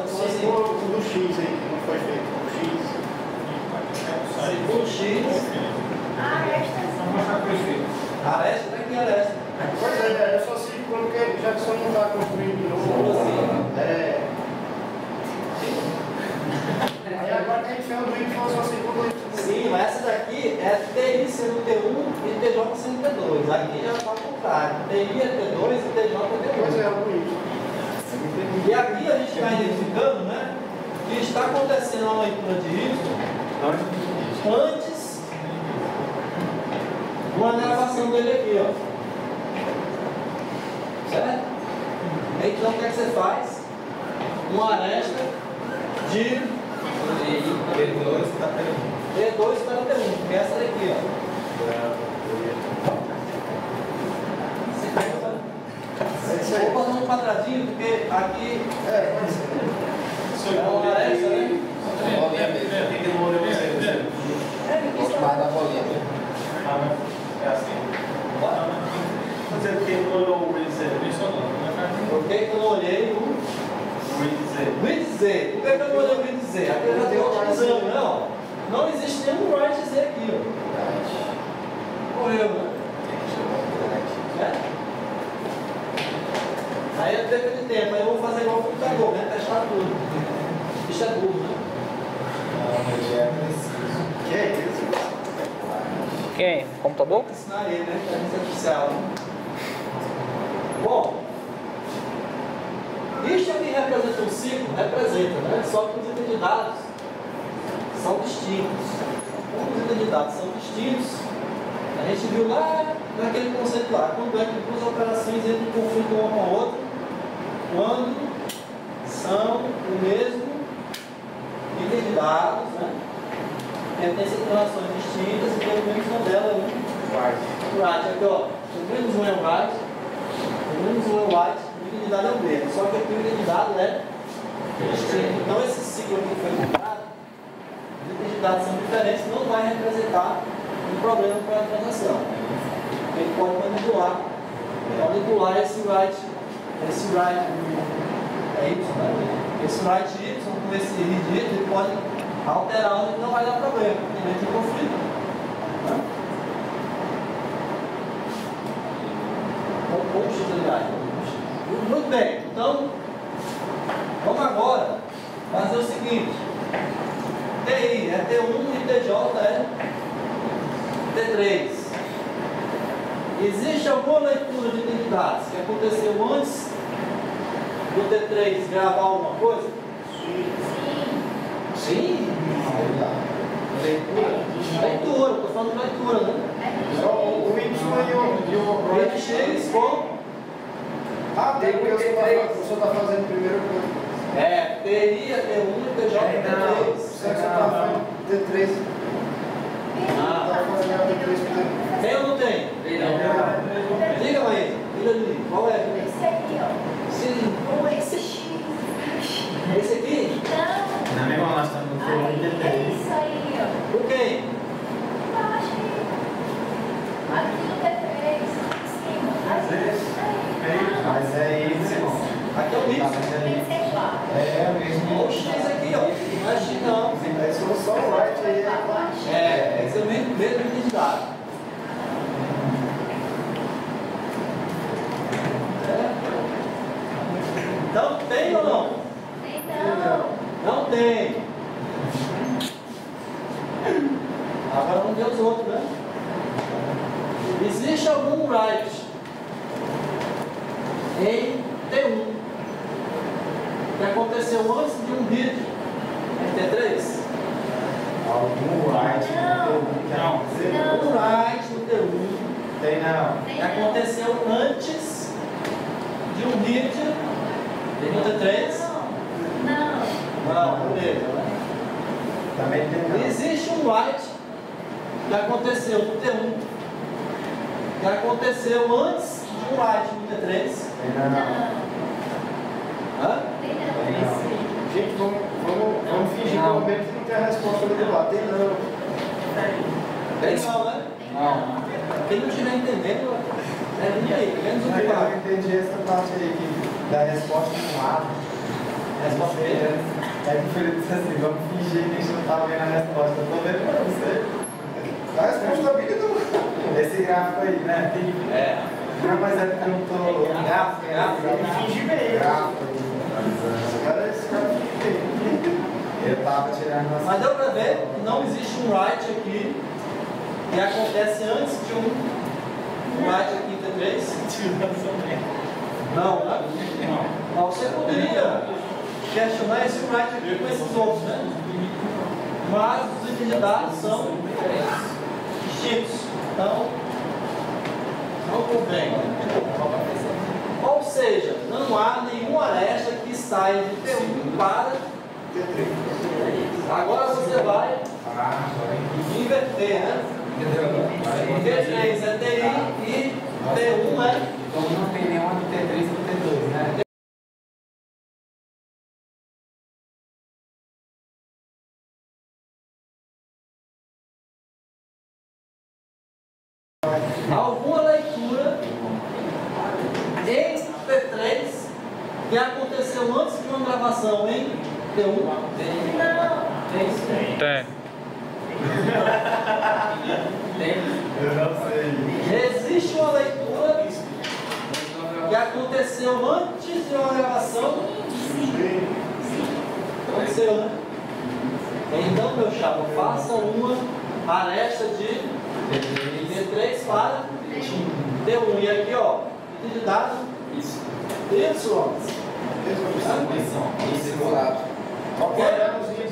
Sim. O do X aí, que não foi feito. O X. Segundo X. A aresta tem que aresta. Pois é, eu só sei porque já que o senhor não está construindo de novo. Aí agora tem que ser o Y só segundo. Sim, mas essa daqui é TI sendo T1 e TJ sendo T2. Aqui já está ao contrário. TI é T2 e TJ é T1. Pois é, o Y. E aqui a gente está identificando, né? Que está acontecendo uma leitura de Y antes de uma gravação dele aqui, ó. Certo? Então o que é que você faz? Uma aresta de D2 está D2 para T1, que é essa daqui, ó. Vou fazer um quadradinho, porque aqui é uma aresta, né? bolinha mesmo. Gosto mais da bolinha. É assim. Você tem o reset, isso ou não? Por que eu não olhei o Reset. read Z? Por que eu não olhei o read Z? Aqui eu já estou utilizando, né? Ó. Não existe nenhum write Z aqui, ó. Morreu, né? Certo? Aí é perda de tempo, aí eu vou fazer igual o computador, né? Testar tudo. Isso é burro, né? Que é isso? Quem? Computador? Vou ensinar ele, né? Inteligência artificial. Né? Bom, isto aqui representa um ciclo, representa, né? Só que os itens de dados são distintos. Como os itens de dados são distintos, a gente viu lá naquele conceito lá, quando é que duas operações entram em conflito uma com a outra, quando são o mesmo item de dados, né? Pertencem a relações distintas e pelo menos uma delas é um write. Aqui, ó, pelo menos um é um write, pelo menos um é um write, o item de dado é o mesmo, só que aqui o item de dado é distinto. Então esse ciclo aqui que foi montado, os itens de dados são diferentes, não vai representar um problema para a transação. Ele pode manipular esse write é Y, né? Esse write Y com esse read Y, ele pode alterar onde não vai dar problema, nem de conflito. Né? Muito bem, então vamos agora fazer o seguinte: TI é T1 e TJ é T3. Existe alguma leitura de identidades que aconteceu antes do T3 gravar alguma coisa? Sim. Leitura? Leitura, estou falando de leitura, né? O Y e o Ele chega com. Ah, tem porque o senhor está fazendo primeiro coisa. É, TI é T1 e TJ é T3. Você está fazendo T3. Ah, Está fazendo T3 com T3. tem ou não tem? Diga, mãe. Diga ali. Qual é? Esse aqui, ó. Sim. Ou esse X. Esse aqui? Não. Na mesma nós estamos no É T3. isso aí, ó. Por quem? Embaixo. Aqui no T3. Em cima. Mas é isso, irmão. Aqui é o Y. Tem que ser igual. É mesmo. Olha o X aqui, ó. Não é X não. Aí se for só o right aí É, tem que ser o mesmo identidade. Então, tem ou não? Então, Não tem. Agora vamos ver os outros, né? Existe algum write em T1 que aconteceu antes de um read em T3? Algum right Não. Um write no T1 tem não. que aconteceu antes de um read no T3? não. Não, beleza. Também tem não. Existe um write que aconteceu no T1 que aconteceu antes de um write no T3. Tem não. Hã? Tem não. Gente, vamos fingir que ao menos não tem a resposta ali do lado. Tem não. Tem não, né? Não. Quem não estiver entendendo, é vinha aí, menos um Eu lado. entendi essa parte aí da resposta do lado. Resposta dele. É que o Felipe disse assim, vamos fingir que a gente não tá vendo a resposta. Eu tô vendo pra você. A resposta da vida não. Esse gráfico aí, né? É. Não, mas é porque eu não tô... Gráfico. Finge bem. Gráfico. Esse cara finge bem. Eu tava tirando as... Mas deu pra ver que não existe um write aqui que acontece antes de um write aqui em T3? Não, né? Não, você poderia questionar esse write aqui com esses outros, né? Mas os itens de dados são distintos. Então, não convém. Ou seja, não há nenhuma aresta que saia de T1 para T3. Agora você vai inverter, né? T3 é TI e T1 é. Então não tem nenhuma do T3 e do T2, né? Alguma leitura em T3 que aconteceu antes de uma gravação em T1? Tem. Eu não sei. Existe uma leitura que aconteceu antes de uma gravação? Aconteceu, né? Então, meu chapa, faça uma aresta de T3 para T1. E aqui, ó, item de dados Y. Isso lado. Ok? Sempre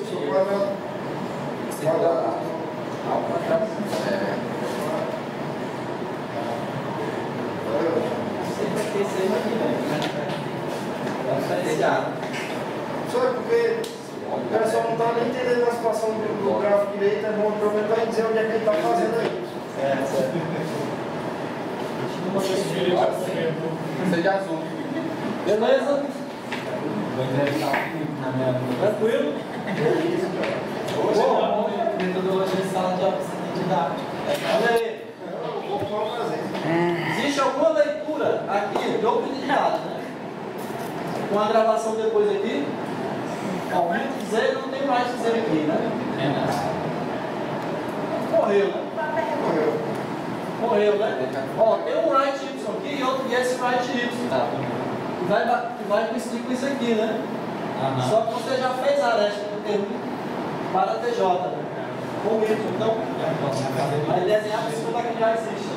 aqui, Só é porque o pessoal não está nem entendendo a situação do gráfico direito, é bom aproveitar e dizer onde é que ele está fazendo aí. Seja azul. Beleza? Vou entrevistar o Felipe na minha vida. Tranquilo? Metodologia de sala de aula de dados. Olha aí. Existe alguma leitura aqui de outro de dados, né? Com a gravação depois aqui. Ó, o dizer não tem mais dizer aqui, né? Morreu, né? Morreu, né? Ó, tem um write Y aqui e outro yes write Y. E vai coincidir com isso aqui, né? Só que você já fez a aresta do T1 para TJ, né? Com Y, então vai desenhar por cima da que já existe.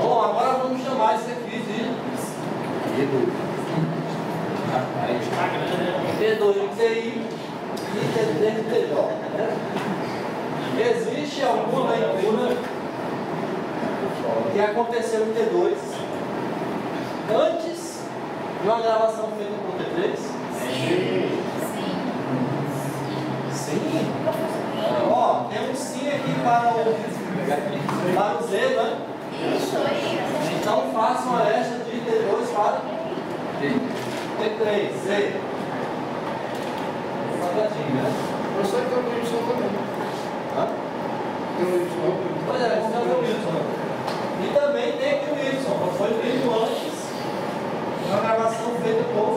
Bom, agora vamos chamar esse aqui de T2 de TI e T3 de TJ. Né? Existe alguma leitura que aconteceu em T2 antes de uma gravação feita com T3? Sim. Ó, tem um sim aqui para o Z, né? Então faça uma aresta de T2 para T3, Z. Quadradinho, né? Professor, tem um Y também. Hã? Tem um Y. Pois é, então tem o Y. E também tem aqui o Y, foi feito antes de uma gravação feita por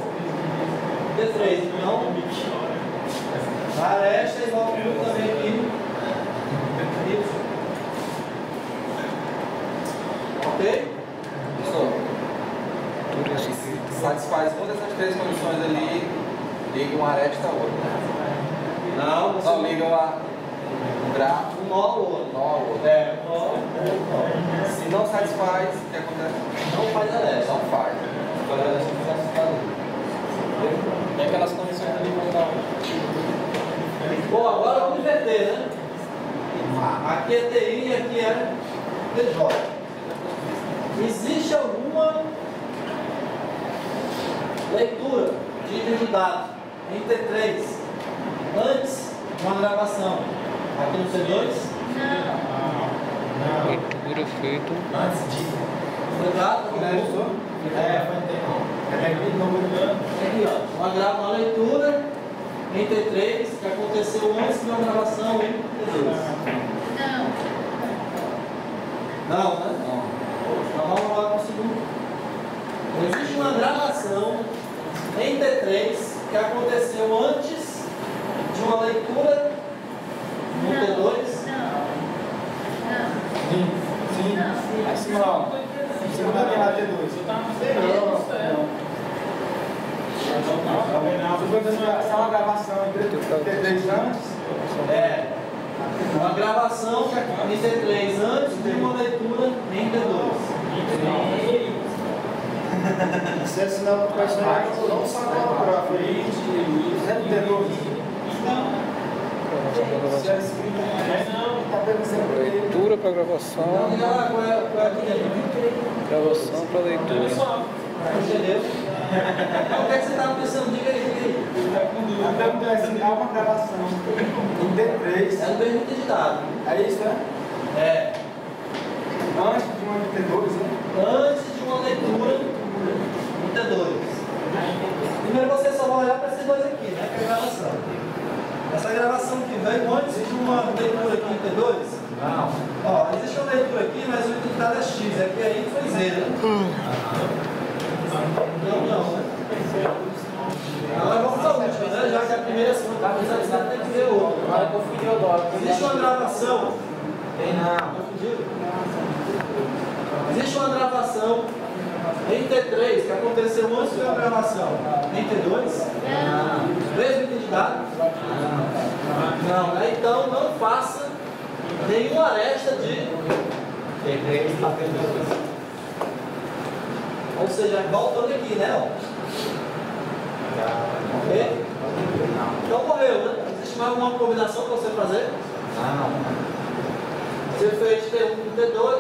T3. Então, a aresta é igual a também aqui. Y. Ok? Satisfaz todas as três condições ali, liga uma aresta a outra. Não, você Não, liga um gráfico, um nó ao outro. nó ao outro. É, um nó ao outro. Se não satisfaz, o que acontece? Não faz aresta. Não faz. Faz aresta com satisfação. Tem aquelas condições ali que não. Bom, agora vamos inverter, né? Aqui é TI e aqui é TJ. Existe alguma leitura de item de dados em T3 antes de uma gravação aqui no C2? Leitura feita. Antes de. Foi dado? Foi tempo. Aqui, ó. Uma leitura em T3 que aconteceu antes de uma gravação em T2. Não, né? Não. Então vamos lá com o segundo. Existe uma gravação em T3 que aconteceu antes de uma leitura no T2? Sim. Acima lá. Em cima da minha T2. Só uma gravação em T3 antes? É. Uma gravação em T3 antes de uma leitura em T2. Se é sinal que vai sair, não sabe o gráfico aí. Leitura para gravação. Gravação para leitura. Entendeu? O que é que você estava pensando? Diga aí. É uma gravação em D3. É no mesmo digitado. É isso, né? É. Antes de uma D2, né? Antes de uma leitura em T2. Primeiro você só vai olhar para esses dois aqui, né? Que é a gravação. Essa gravação que veio antes de uma leitura aqui em T2. Não. Ó, existe uma leitura aqui, mas o digitado é X. Aqui aí foi Z, né? Não, né? Agora vamos para a última, né? Já que a primeira e a segunda está pensando, tem que ver o outro. Agora confundiu o dó. Existe uma gravação. Tem não. Confundiu? Existe uma gravação em T3 que aconteceu antes da gravação em T2? Não. Mesmo identidade? Não, né? Então não faça nenhuma aresta de T3 para T2. Ou seja, voltando aqui, né? Ó. Ok? Então morreu, né? Existe mais alguma combinação para você fazer? Não. Você fez T1 com T2,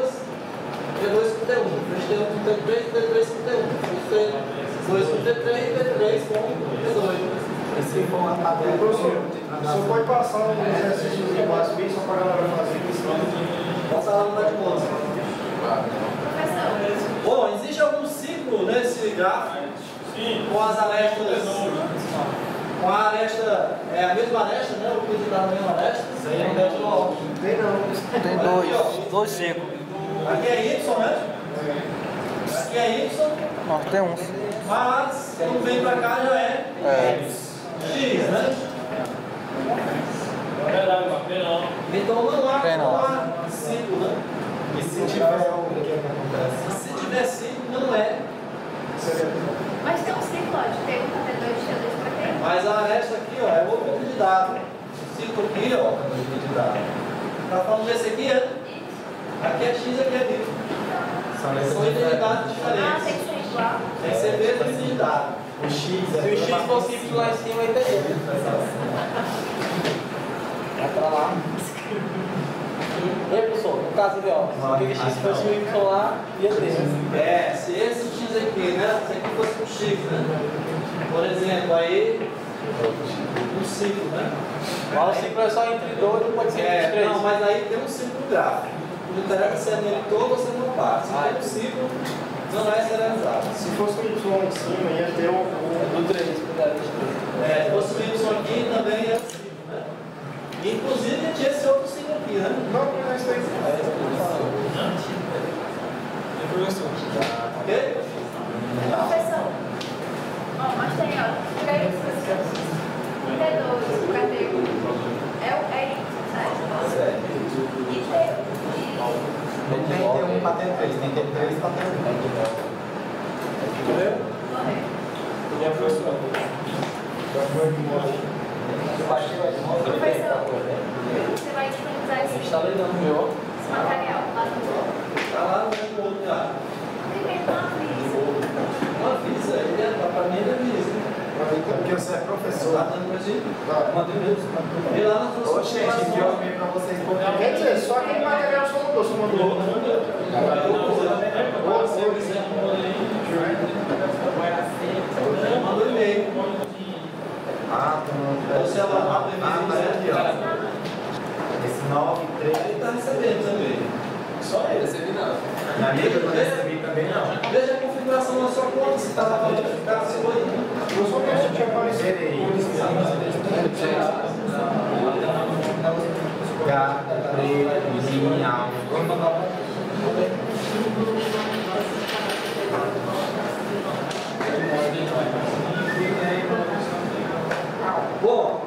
T2 com T1, fez T1 com T3, T3 com T1, fez T2 com T3, T3 com T2. Esse foi uma tabela. Professor, você pode passar um exercício de base bem só para a galera fazer isso? Passa lá no bate-bola. Professor. Bom, existe algum ciclo nesse gráfico? Sim. Com as arestas. Com a aresta, é a mesma aresta, né? O piso está na mesma aresta. Tem não. Tem dois ciclos. Aqui é Y, né? Aqui é Y, Não, tem um. mas quando vem pra cá já é X, né? Então não há ciclo, né? E se tiver o que acontece? Se tiver ciclo, não é. Mas tem um ciclo, ó, de T1 para T2, de T2 para T1. Mas a aresta aqui, ó, é outro tipo de dado. O ciclo aqui, ó, é outro tipo de dado. Tá falando desse aqui, né? Aqui é X, aqui é Y. São identidades Ah, diferentes. tem que ser igual. Tem que ser mesmo identidade. O X Se o X fosse Y lá em cima, aí teria. É pra lá. E aí, pessoal, no caso ali, ó, se o X fosse o Y lá, ia ter. É, se esse X aqui, né? Se aqui fosse um X, né? Por exemplo, aí um ciclo, né? Mas o ciclo é só entre 2 e pode ser entre 3. Não, mas aí tem um ciclo gráfico. Não interessa se é nele todo ou se é numa parte. Se tem um ciclo, não é serializado. Se fosse o Y em cima, ia ter o Do 3, cuidado, Se fosse o Y aqui, também é um ciclo, né? Inclusive tinha esse outro ciclo aqui, né? Não, não é isso aí. Ok? Professor. Ó, mostra aí, ó. T2 para T1. É Y, certo? E T1. Não tem T1 para T3, tem T3 para T1. Entendeu? Professor, você vai disponibilizar esse material lá no Tá lá no mesmo outro lugar. primeiro não avisa. Não avisa, ele é, pra mim ele avisa. Porque você é Tá professor. dando pra gente? Tá. E lá na Ô, gente, enviou e-mail para vocês. Quer dizer, só aquele material só mudou, só mandou outro. Manda um e-mail. Ah, Você lá no tá aqui, ó. Esse 93. Ele tá recebendo também. Só ele. Recebi não. Na minha eu não recebi também não. Veja a configuração da sua conta, se está lá dentro, ficar se olhando. Eu só penso que tinha aparecido. Peraí. Gabriel. Bom,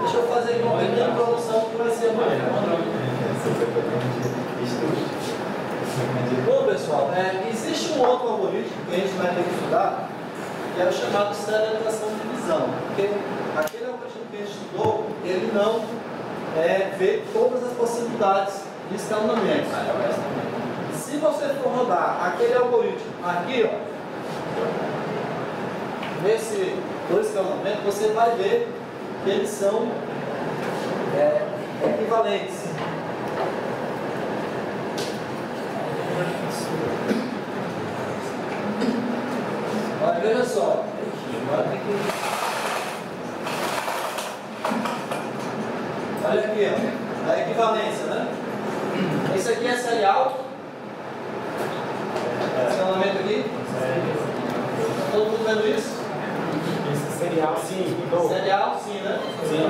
deixa eu fazer aqui uma pequena introdução que vai ser amanhã. Bom, pessoal, existe um outro algoritmo que a gente vai ter que estudar, que é o chamado serialização de divisão. Porque aquele algoritmo que a gente estudou, ele não vê todas as possibilidades de escalonamento. Se você for rodar aquele algoritmo aqui, ó, nesse dois escalonamentos, você vai ver que eles são equivalentes. Olha, veja só. Agora tem que... Olha aqui, ó, a equivalência, né? Esse aqui é serial. Escalonamento aqui. Todo mundo vendo isso? Esse serial, sim. Serial, sim, né? Sim.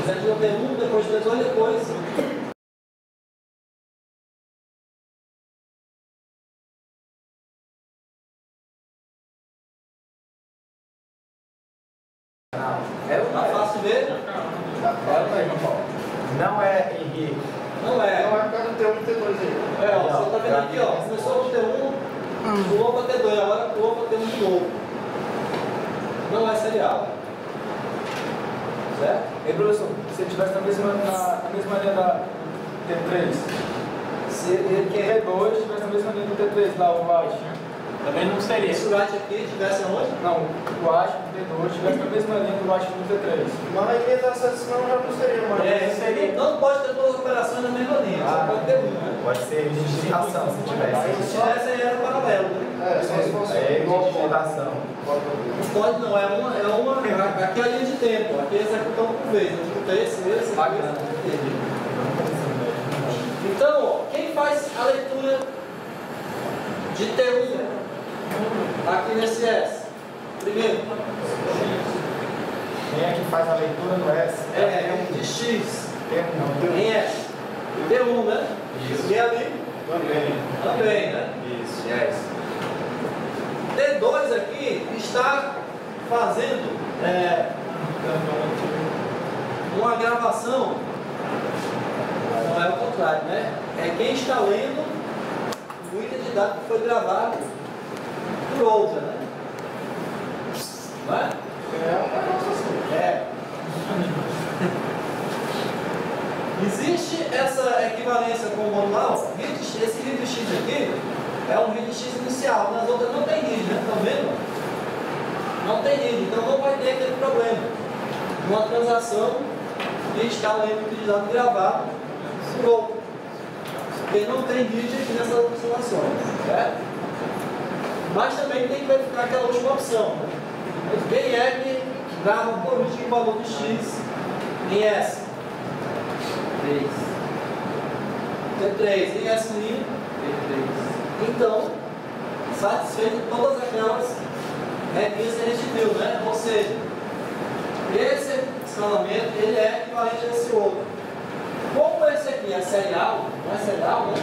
Você aqui eu tenho um, depois T2, depois. Tá fácil de ver? Não é Henrique. Não é. Não é por causa do T1 e T2 aí. É, ó, você tá vendo aqui, ó. Começou com T1, pulou para T2, agora pulou para T1 de novo. Não é serial. Certo? Ei, professor, se ele tivesse na mesma linha da T3, Se ele quer T2 tivesse na mesma linha do T3, lá o baixo, também não seria. esse right aqui tivesse aonde? Não, o baixo do T2 tivesse na mesma linha do baixo do T3. Mas a linha da acessão já não seria mais. Seria. Não pode ter duas operações na mesma linha, só pode ter uma, né? Pode ser justificação, se tivesse. Se tivesse aí era paralelo, né? É, só se fosse justificação. Não pode não, é uma. Aqui é a linha de tempo, aqui eles executam por vez. Esse. Bacana. Então, ó, quem faz a leitura de T1 aqui nesse S? Primeiro. Quem é que faz a leitura do S? De X Não, em S. T1, né? Isso. E ali? Também, né? Isso, yes. T2 aqui está fazendo uma gravação, não é o contrário, né? É quem está lendo o item de dados que foi gravado por outra, né? Não é? É. Existe essa equivalência com o manual? Esse read X aqui é um read X inicial, nas outras não tem read, né? Estão vendo? Não tem read, então não vai ter aquele problema. Uma transação que está lendo o de dado gravado por outro. Porque não tem read aqui nessas observações, certo? Mas também tem que verificar aquela última opção. Né? Quem é que grava por último o valor de X em S? 3. T3 em S'? T3. Então, satisfeito todas aquelas regrinhas que a gente viu, né? Ou seja, esse escalamento ele é equivalente a esse outro. Como esse aqui é serial, não é serial, né?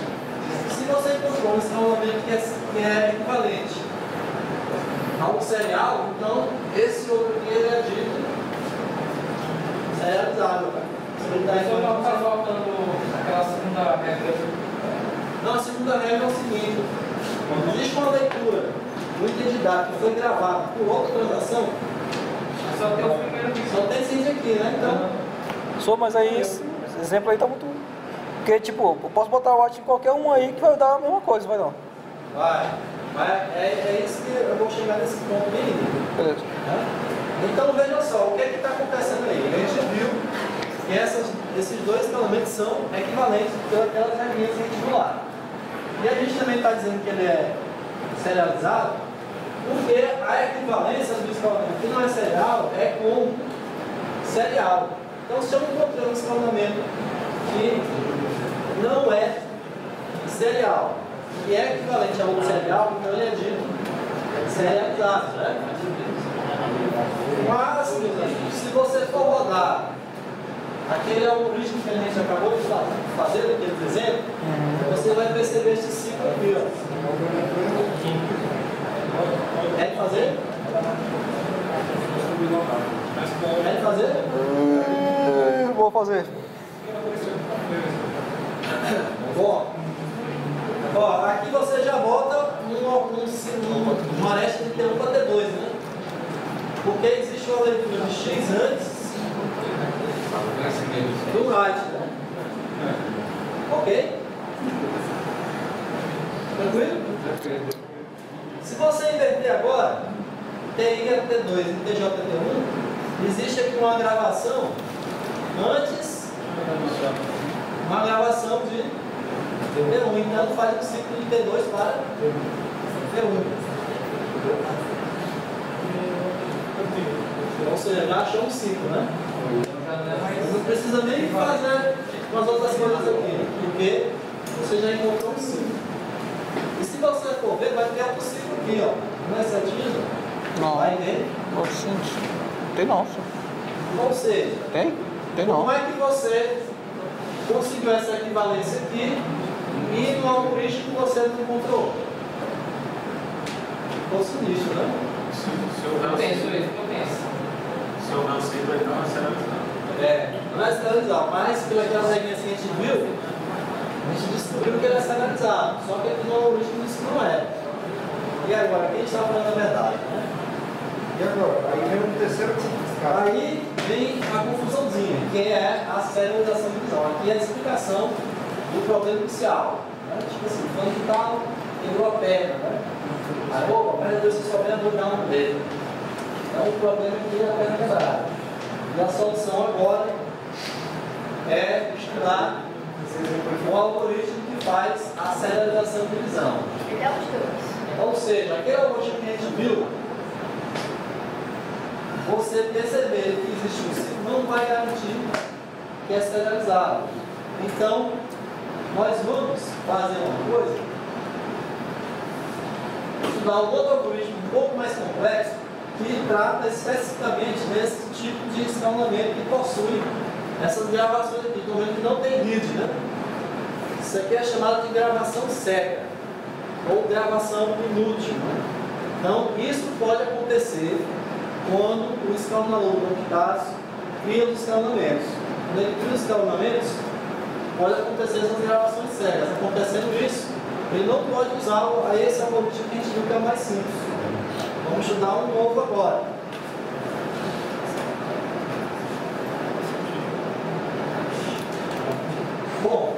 Se você encontrou um escalamento que é equivalente a um serial, então esse outro aqui ele é dito serializado. Então está faltando aquela segunda regra. Não, a segunda regra é o seguinte: quando existe uma leitura do item de dados que foi gravado por outra transação, Só tem o primeiro só tem esse item aqui, né? Então, Só, mas aí esse exemplo aí tá muito. Porque tipo, eu posso botar o watch em qualquer um aí que vai dar a mesma coisa, vai não? vai. Mas é isso que eu vou chegar nesse ponto bem. Beleza. Né? Então veja só, o que é que está acontecendo aí? A gente viu que esses dois escalamentos são equivalentes pelas regrinhas que a gente viu lá. E a gente também está dizendo que ele é serializado, porque a equivalência do escalonamento que não é serial é com serial. Então se eu encontrar um escalonamento que não é serial, que é equivalente a outro serial, então ele é dito serializado, né? Mas, se você for rodar aquele algoritmo que a gente acabou de fazer, daquele exemplo, você vai perceber este ciclo aqui, ó. Quer fazer? Quer fazer? Vou fazer. Bom, ó, aqui você já bota uma aresta de T1 para T2, né? Porque existe uma leitura de X antes do write, né? Ok? Tranquilo? Se você inverter agora, TI era T2 e TJ T1, existe aqui uma gravação antes, uma gravação de T1, então faz o ciclo de T2 para T1. Ou seja, já achou um ciclo, né? Não precisa nem fazer umas outras coisas aqui, porque você já encontrou um ciclo. E se você for ver, vai ter outro ciclo aqui, ó. Não é certinho? Não. Vai ver? Oxente. Tem não, senhor. Ou seja, Tem? Tem não. como é que você conseguiu essa equivalência aqui e no algoritmo você não encontrou? Ficou sinistro, né? Eu penso isso, eu penso. Se houver um ciclo, então é serializado. Não é serializado, mas pelas regrinhas que a gente viu, a gente descobriu que ele é serializado, só que aqui no algoritmo isso não é. E agora, quem está falando a verdade, né? E agora? Aí vem o terceiro cara. Aí vem a confusãozinha, que é a serialização de visão. Aqui é a explicação do problema inicial. Né? Tipo assim, quando que tal, quebrou a perna, né? Aí, a perna deu se souber, vou dar um dedo. Então o problema aqui é a perna quebrada. E a solução agora é estudar o algoritmo que faz a serialização de visão. Ele é os dois. Ou seja, aquele algoritmo que a gente viu, você perceber que existe um ciclo não vai garantir que é serializado. Então, nós vamos fazer uma coisa, estudar um outro algoritmo um pouco mais complexo, que trata especificamente desse tipo de escalonamento que possui essas gravações aqui. Estou vendo que não tem read, né? Isso aqui é chamado de gravação cega ou gravação inútil. Então, isso pode acontecer quando o escalonador do octaz cria os escalonamentos. Quando ele cria os escalonamentos, pode acontecer essas gravações cegas. Acontecendo isso, ele não pode usar esse algoritmo que a gente viu que é mais simples. Vamos estudar um novo agora. Bom,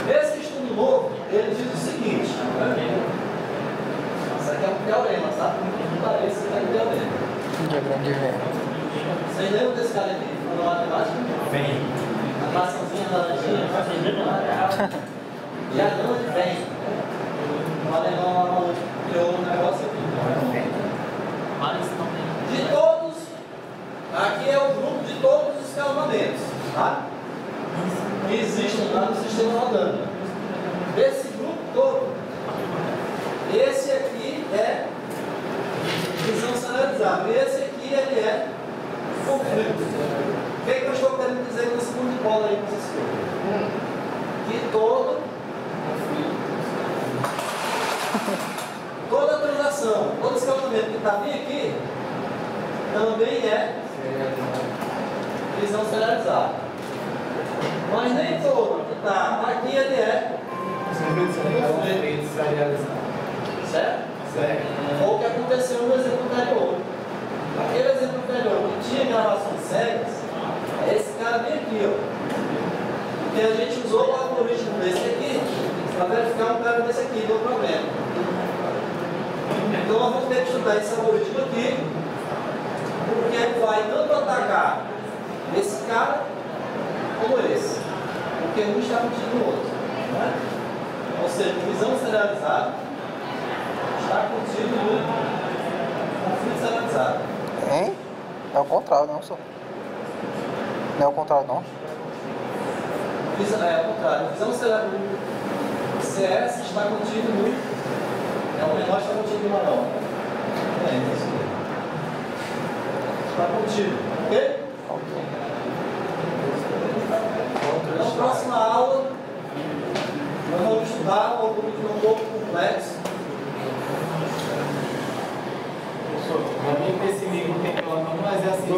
esse estudo novo, ele diz o seguinte. Isso aqui é um teorema, sabe? Não parece que é um teorema. Diagrama de Venn. Vocês lembram desse cara aqui? Na matemática? Vem. A maçãzinha laranjinha. Diagrama de Venn. O alemão criou um negócio aqui. De todos, aqui é o grupo de todos os escalonamentos, tá? Que existem lá no sistema rodando. Desse grupo todo, esse aqui é visão serializada. Esse aqui ele é conflito. O que é que eu estou querendo dizer com esse mundo de bola aí com essas coisas? Que todo toda transação, todo escalonamento que está bem aqui, também é visão serializada. Mas nem todo que está aqui ele é certo? Foi o que aconteceu no exemplo anterior. Aquele exemplo anterior que tinha gravações cegas, é esse cara bem aqui, ó. Porque a gente usou o algoritmo desse aqui para verificar um cara desse aqui do problema. Então nós vamos ter que estudar esse algoritmo aqui, porque ele vai tanto atacar esse cara como esse, porque um está contido no outro. Né? Ou seja, visão serializada está contido no conflito serializado. Hein? É o contrário, não, só. Não é o contrário, não. É o contrário. Visão serializada. CS está contido no. O menor está contido no maior. É isso. Está contido, ok? Na próxima aula, nós vamos estudar um algoritmo um pouco complexo. Para mim, esse livro tem pelo menos, mas é assim.